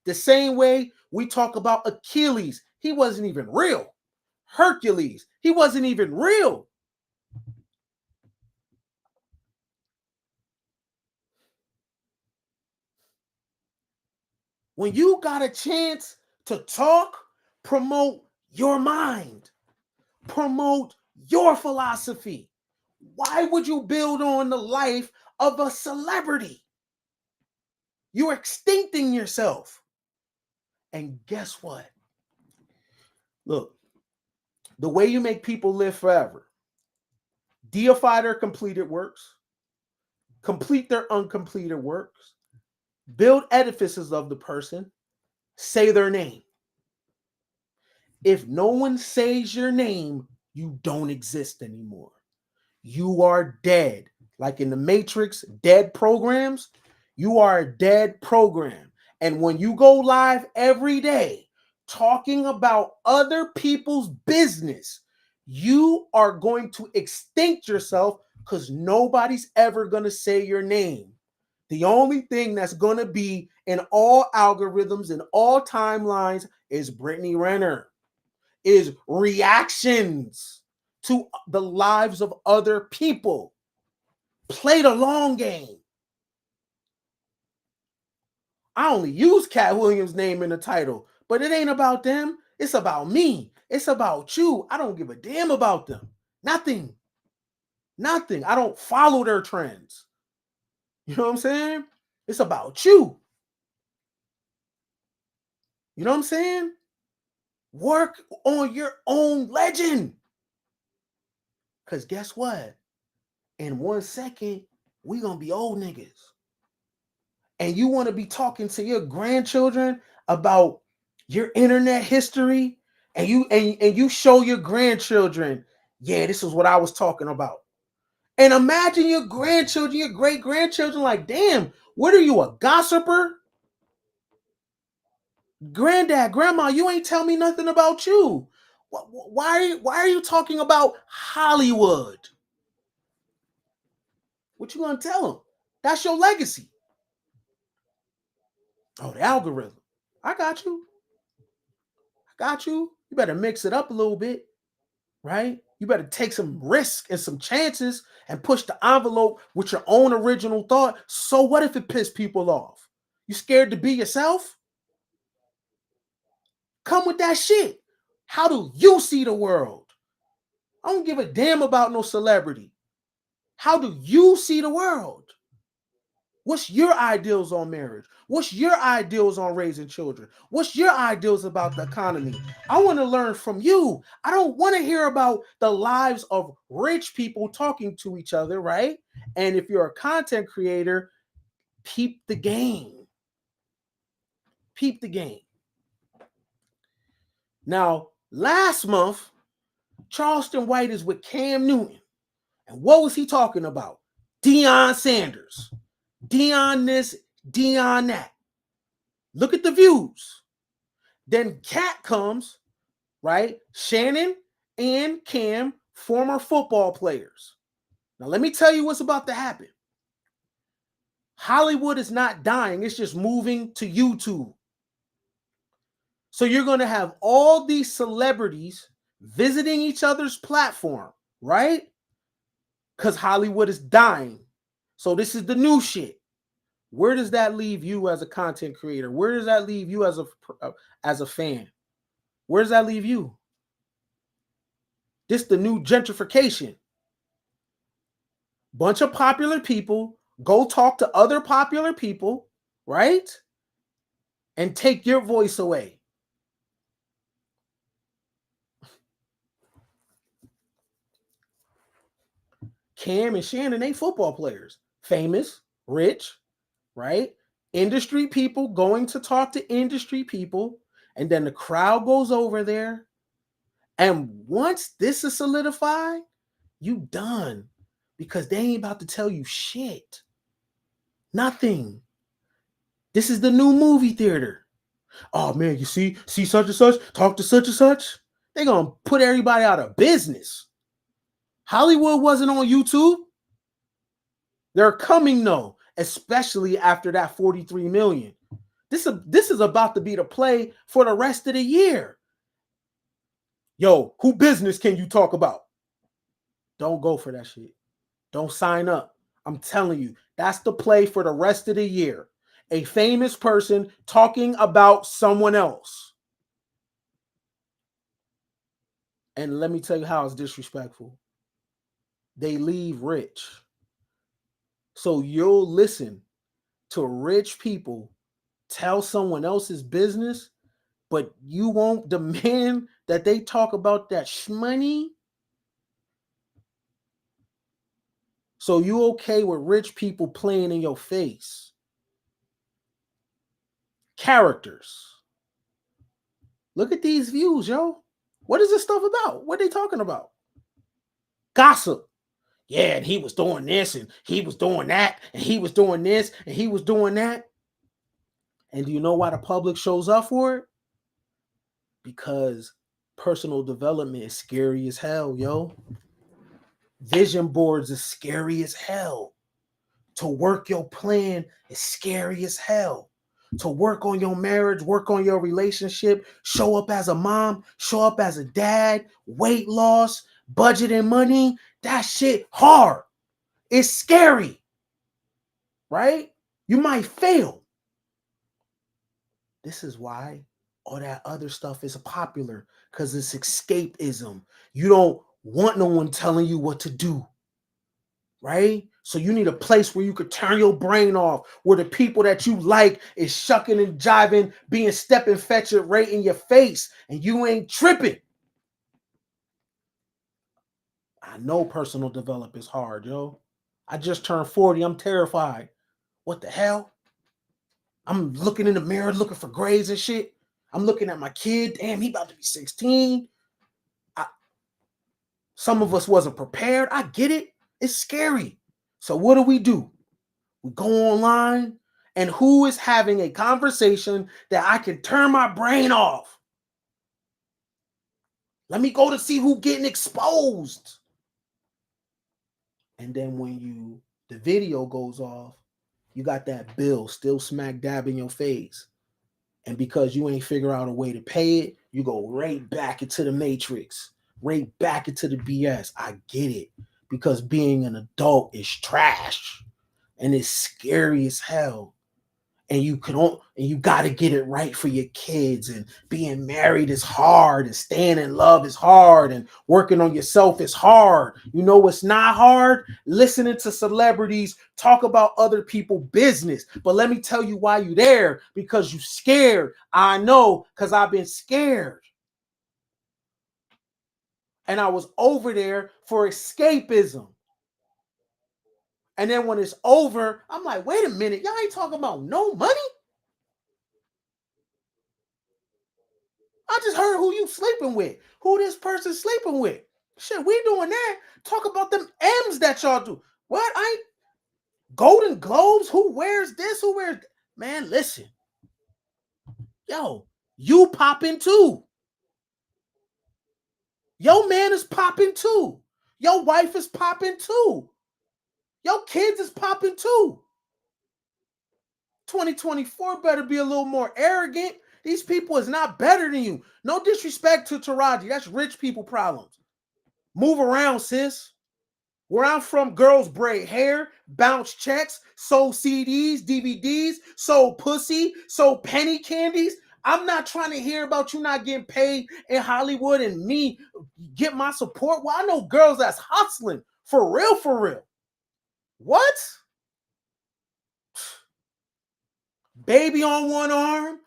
A: The same way we talk about Achilles. He wasn't even real. Hercules. He wasn't even real. When you got a chance to talk, promote your mind, promote your philosophy. Why would you build on the life of a celebrity? You're extincting yourself. And guess what? Look, the way you make people live forever: deify their completed works, complete their uncompleted works, build edifices of the person, say their name. If no one says your name, you don't exist anymore. You are dead. Like in the Matrix, dead programs, you are a dead program. And when you go live every day talking about other people's business, you are going to extinct yourself because nobody's ever going to say your name. The only thing that's going to be in all algorithms and all timelines is Brittany Renner, is reactions to the lives of other people. Play the long game. I only use Katt Williams' name in the title, but it ain't about them. It's about me. It's about you. I don't give a damn about them. Nothing. I don't follow their trends. You know what I'm saying? It's about you. You know what I'm saying? Work on your own legend. Because guess what? In 1 second, we going to be old niggas. And you want to be talking to your grandchildren about your internet history, and you show your grandchildren, yeah, this is what I was talking about. And imagine your grandchildren, your great-grandchildren, like, damn, what are you, a gossiper? Granddad, grandma, you ain't tell me nothing about you. Why are you talking about Hollywood? What you gonna tell them? That's your legacy. Oh, the algorithm. I got you. You better mix it up a little bit, right? You better take some risk and some chances and push the envelope with your own original thought. So what if it pissed people off? You scared to be yourself? Come with that shit. How do you see the world? I don't give a damn about no celebrity. How do you see the world? What's your ideals on marriage? What's your ideals on raising children? What's your ideals about the economy? I want to learn from you. I don't want to hear about the lives of rich people talking to each other, right? And if you're a content creator, peep the game. Peep the game. Now, last month, Charleston White is with Cam Newton. And what was he talking about? Deion Sanders. Deion this, Deion that. Look at the views. Then Katt comes, right? Shannon and Cam, former football players. Now, let me tell you what's about to happen. Hollywood is not dying. It's just moving to YouTube. So you're going to have all these celebrities visiting each other's platform, right? Because Hollywood is dying. So this is the new shit. Where does that leave you as a content creator? Where does that leave you as a fan? Where does that leave you? This the new gentrification. Bunch of popular people go talk to other popular people, right? And take your voice away. Cam and Shannon ain't football players. Famous, rich, right? Industry people going to talk to industry people, and then the crowd goes over there. And once this is solidified, you done, because they ain't about to tell you shit. Nothing. This is the new movie theater. Oh man, you see such and such, talk to such and such. They're gonna put everybody out of business. Hollywood wasn't on YouTube. They're coming though, especially after that 43 million. This is about to be the play for the rest of the year. Yo, who business can you talk about? Don't go for that shit. Don't sign up. I'm telling you, that's the play for the rest of the year. A famous person talking about someone else. And let me tell you how it's disrespectful. They leave rich. So you'll listen to rich people tell someone else's business, but you won't demand that they talk about that shmoney. So you okay with rich people playing in your face? Characters. Look at these views, yo. What is this stuff about? What are they talking about? Gossip. Yeah, and he was doing this, and he was doing that, and he was doing this, and he was doing that. And do you know why the public shows up for it? Because personal development is scary as hell, yo. Vision boards is scary as hell. To work your plan is scary as hell. To work on your marriage, work on your relationship, show up as a mom, show up as a dad, weight loss, budget and money, that shit hard. It's scary, right? You might fail. This is why all that other stuff is popular, because it's escapism. You don't want no one telling you what to do, right? So you need a place where you could turn your brain off, where the people that you like is shucking and jiving, being stepping fetch it right in your face, and you ain't tripping. I know personal development is hard, yo. I just turned 40. I'm terrified. What the hell? I'm looking in the mirror, looking for grades and shit. I'm looking at my kid. Damn, he about to be 16. Some of us wasn't prepared. I get it. It's scary. So what do? We go online, and who is having a conversation that I can turn my brain off? Let me go to see who getting exposed. And then when the video goes off, you got that bill still smack dab in your face. And because you ain't figure out a way to pay it, you go right back into the matrix, right back into the BS. I get it. Because being an adult is trash. And it's scary as hell. And you got to get it right for your kids. And being married is hard. And staying in love is hard. And working on yourself is hard. You know what's not hard? Listening to celebrities talk about other people's business. But let me tell you why you're there. Because you're scared. I know, because I've been scared. And I was over there for escapism. And then when it's over, I'm like, wait a minute, y'all ain't talking about no money? I just heard who you sleeping with, who this person sleeping with. Shit, we doing that. Talk about them M's that y'all do. What? I ain't Golden Globes? Who wears this? Who wears? Man, listen. Yo, you popping too. Your man is popping too. Your wife is popping too. Your kids is popping too. 2024 better be a little more arrogant. These people is not better than you. No disrespect to Taraji. That's rich people problems. Move around, sis. Where I'm from, girls braid hair, bounce checks, sold CDs, DVDs, sold pussy, sold penny candies. I'm not trying to hear about you not getting paid in Hollywood and me get my support. Well, I know girls that's hustling. For real, for real. What? Baby on one arm,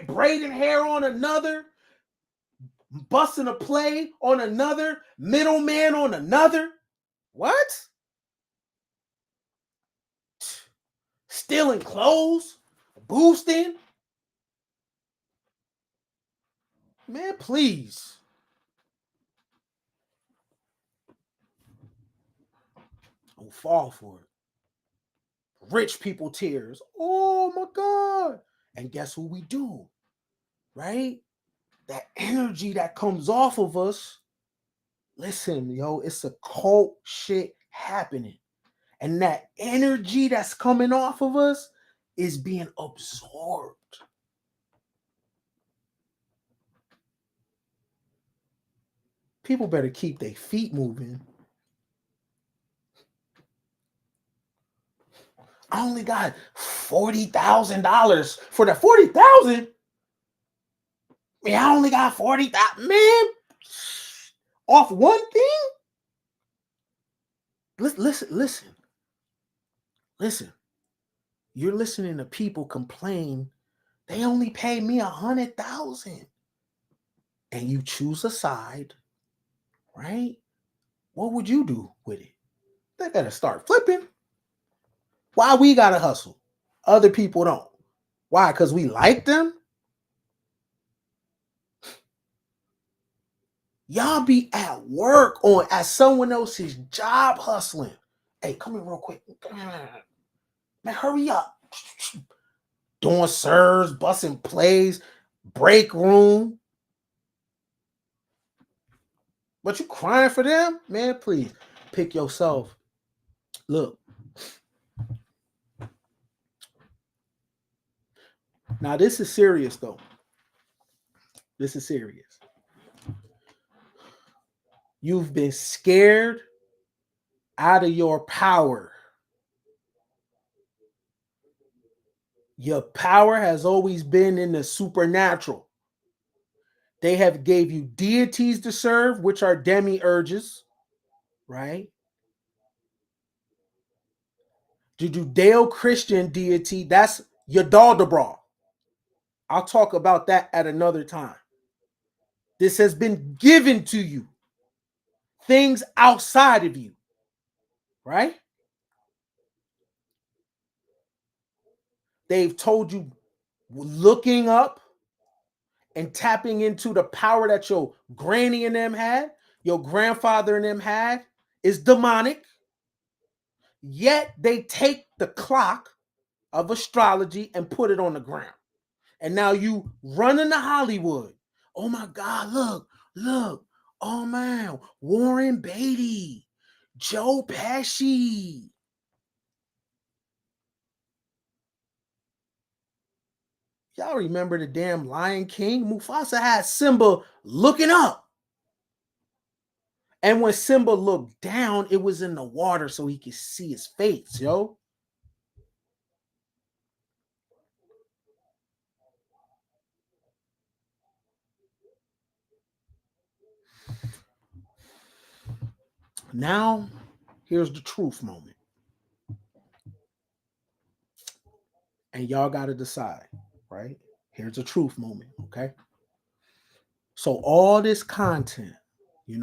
A: braiding hair on another, busting a play on another, middleman on another. What? Stealing clothes, boosting. Man, please. Don't fall for it. Rich people tears. Oh my God. And guess who we do? Right? That energy that comes off of us. Listen, yo, it's a cult shit happening. And that energy that's coming off of us is being absorbed. People better keep their feet moving. I only got $40,000 for the 40,000. Man, I only got 40,000. Man, off one thing. Listen. You're listening to people complain. They only pay me 100,000, and you choose a side, right? What would you do with it? They gotta start flipping. Why we gotta hustle? Other people don't. Why? Because we like them? Y'all be at work or at someone else's job hustling. Hey, come here real quick. Man, hurry up. Doing serves, busting plays, break room. But you crying for them? Man, please. pick yourself. Look. Now, this is serious, though. This is serious. You've been scared out of your power. Your power has always been in the supernatural. They have gave you deities to serve, which are demiurges, right? The Judeo-Christian deity, that's Yadaldabra. I'll talk about that at another time. This has been given to you. Things outside of you, right? They've told you looking up and tapping into the power that your granny and them had, your grandfather and them had, is demonic. Yet they take the clock of astrology and put it on the ground. And now you run into Hollywood. Oh my God, look. Oh man, Warren Beatty, Joe Pesci. Y'all remember the damn Lion King? Mufasa had Simba looking up. And when Simba looked down, it was in the water so he could see his face, yo. Now, here's the truth moment. And y'all got to decide, right? Here's a truth moment, okay? So all this content,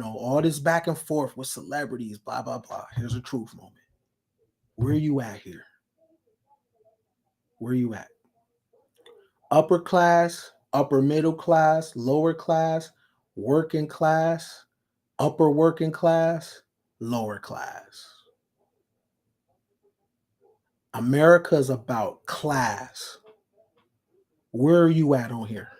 A: all this back and forth with celebrities, blah, blah, blah. Here's a truth moment. Where you at here? Where you at? Upper class, upper middle class, lower class, working class, upper working class, lower class. America is about class. Where are you at on here?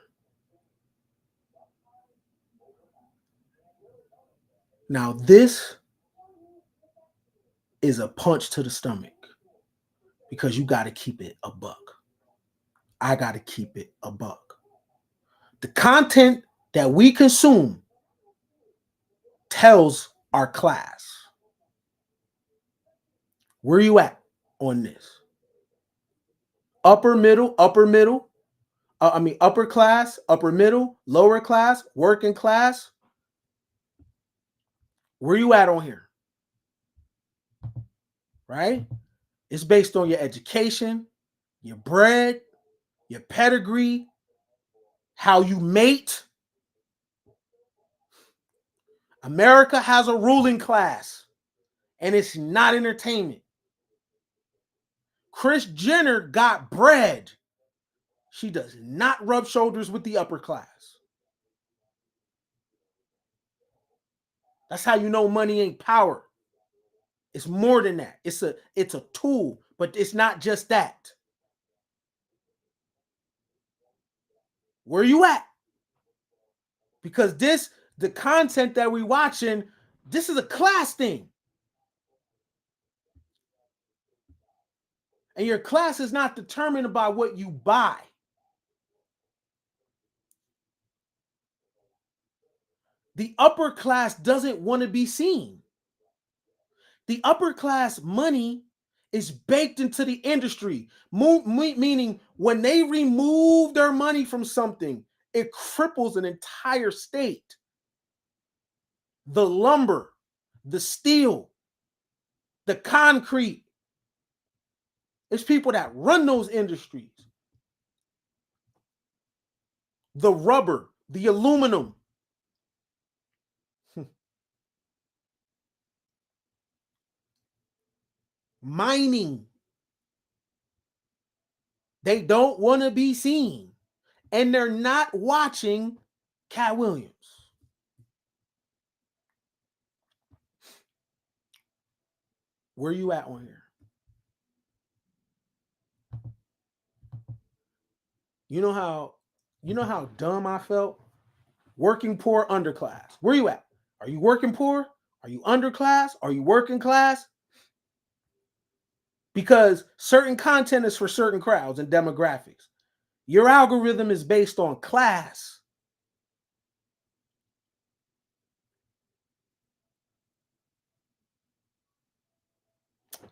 A: Now, this is a punch to the stomach because you got to keep it a buck. I got to keep it a buck. The content that we consume tells our class. Where are you at on this? Upper class, upper middle, lower class, working class. Where you at on here? Right? It's based on your education, your bread, your pedigree, how you mate. America has a ruling class, and it's not entertainment. Kris Jenner got bread. She does not rub shoulders with the upper class. That's how you know money ain't power. It's more than that. It's a tool, but it's not just that. Where you at? Because the content that we watching, this is a class thing. And your class is not determined by what you buy. The upper class doesn't want to be seen. The upper class money is baked into the industry, meaning when they remove their money from something, it cripples an entire state. The lumber, the steel, the concrete. It's people that run those industries. The rubber, the aluminum. Mining. They don't want to be seen. And they're not watching Katt Williams. Where you at on here? You know how dumb I felt? Working poor underclass. Where you at? Are you working poor Are you underclass? Are you working class? Because certain content is for certain crowds and demographics. Your algorithm is based on class.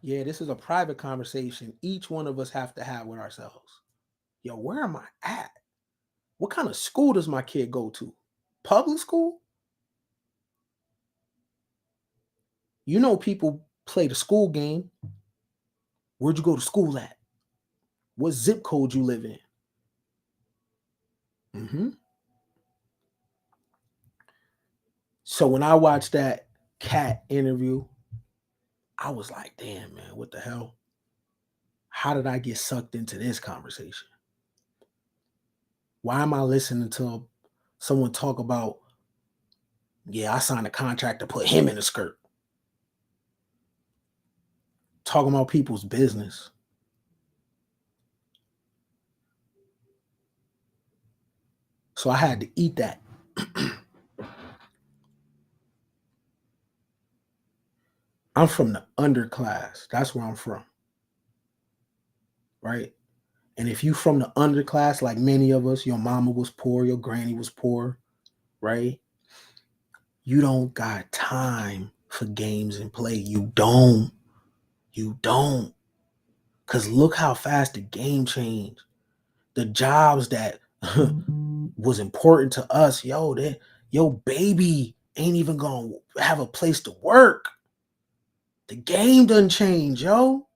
A: Yeah, this is a private conversation each one of us have to have with ourselves. Yo, where am I at? What kind of school does my kid go to? Public school? You know, people play the school game. Where'd you go to school at? What zip code you live in? Mm-hmm. So when I watched that Katt interview, I was like, damn, man, what the hell? How did I get sucked into this conversation? Why am I listening to someone talk about, yeah, I signed a contract to put him in a skirt? Talking about people's business. So I had to eat that. I'm from the underclass. That's where I'm from. Right? And if you from the underclass, like many of us, your mama was poor, your granny was poor, right? You don't got time for games and play. You don't. You don't. Because look how fast the game changed. The jobs that was important to us, yo, baby ain't even gonna have a place to work. The game done change, yo.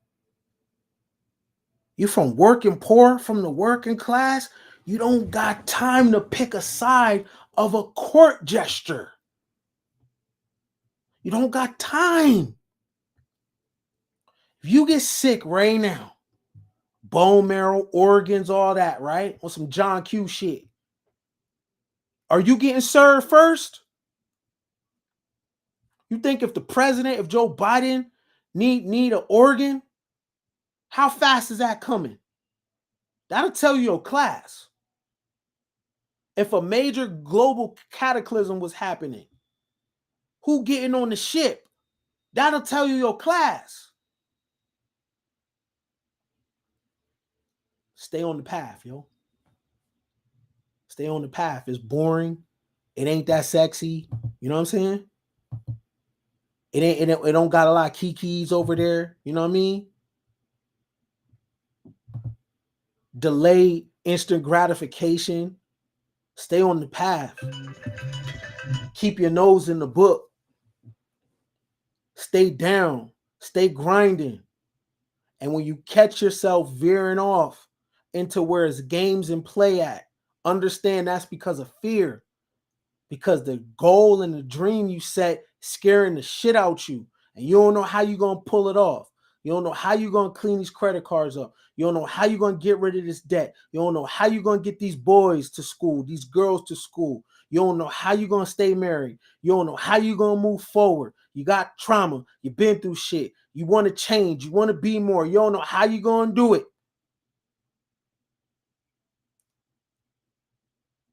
A: You from working poor, from the working class, you don't got time to pick a side of a court jester. You don't got time. If you get sick right now, bone marrow, organs, all that, right? On some John Q shit. Are you getting served first? You think if the president, if Joe Biden need an organ, how fast is that coming? That'll tell you your class. If a major global cataclysm was happening, who getting on the ship? That'll tell you your class. Stay on the path, yo. Stay on the path. It's boring. It ain't that sexy. You know what I'm saying? It don't got a lot of kikis over there. You know what I mean? Delay instant gratification. Stay on the path. Keep your nose in the book. Stay down. Stay grinding. And when you catch yourself veering off into where it's games and play at, understand that's because of fear. Because the goal and the dream you set scaring the shit out you. And you don't know how you're going to pull it off. You don't know how you're going to clean these credit cards up. You don't know how you're going to get rid of this debt. You don't know how you're going to get these boys to school, these girls to school. You don't know how you're going to stay married. You don't know how you're going to move forward. You got trauma. You've been through shit. You want to change. You want to be more. You don't know how you're going to do it.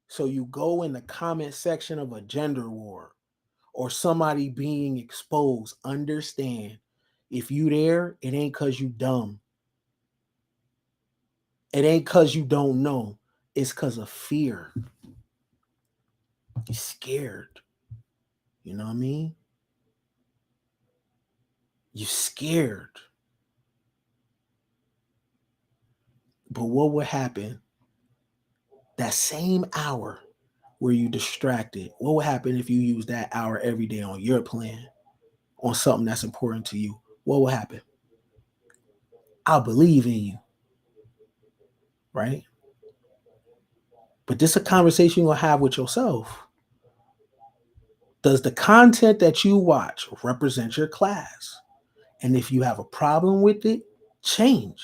A: So you go in the comment section of a gender war or somebody being exposed. Understand, if you there, it ain't because you dumb. It ain't because you don't know. It's because of fear. You're scared. You know what I mean? You're scared. But what would happen that same hour where you distracted? What would happen if you use that hour every day on your plan, on something that's important to you? What will happen? I'll believe in you, right? But this is a conversation you're going to have with yourself. Does the content that you watch represent your class? And if you have a problem with it, change.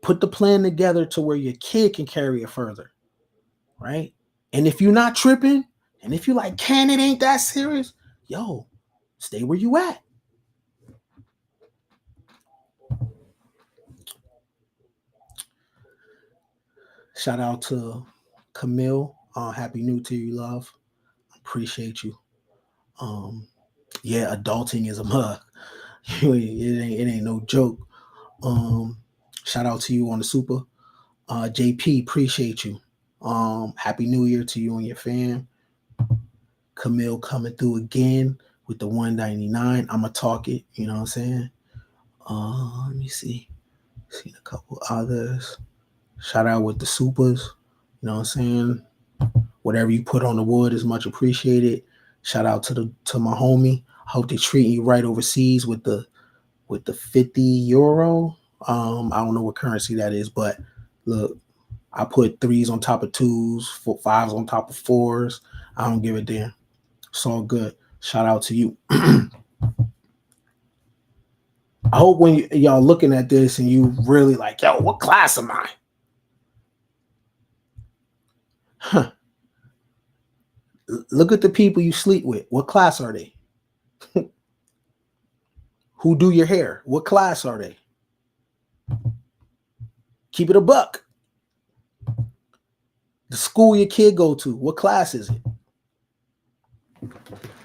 A: Put the plan together to where your kid can carry it further, right? And if you're not tripping, and if you're like, can it ain't that serious, yo, stay where you at. Shout out to Camille. Happy New to you, love. Appreciate you. Yeah, adulting is a mug. It ain't no joke. Shout out to you on the super. JP, appreciate you. Happy New Year to you and your fam. Camille coming through again with the 199. I'ma talk it, you know what I'm saying? Let me see. Seen a couple others. Shout out with the supers, you know what I'm saying? Whatever you put on the wood is much appreciated. Shout out to my homie. I hope they treat you right overseas with the 50 euro. I don't know what currency that is, but look, I put 3s on top of 2s, 5s on top of 4s. I don't give a damn. It's all good. Shout out to you. I hope when y'all looking at this and you really like, yo, what class am I? Huh. Look at the people you sleep with. What class are they? Who do your hair? What class are they? Keep it a buck. The school your kid go to, what class is it?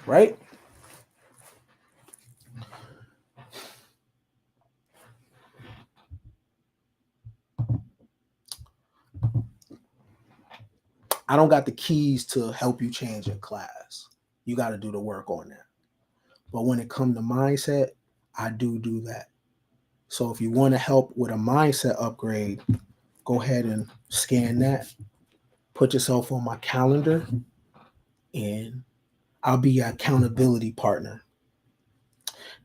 A: Right? I don't got the keys to help you change your class. You got to do the work on that. But when it comes to mindset, I do that. So if you want to help with a mindset upgrade, go ahead and scan that. Put yourself on my calendar, and I'll be your accountability partner.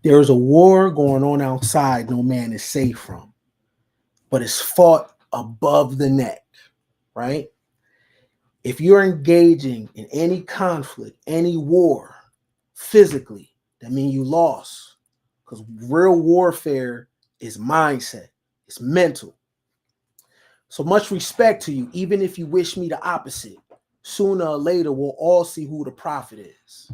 A: There is a war going on outside no man is safe from, but it's fought above the neck, right? If you're engaging in any conflict, any war, physically, that means you lost. Because real warfare is mindset, it's mental. So much respect to you, even if you wish me the opposite. Sooner or later, we'll all see who the prophet is.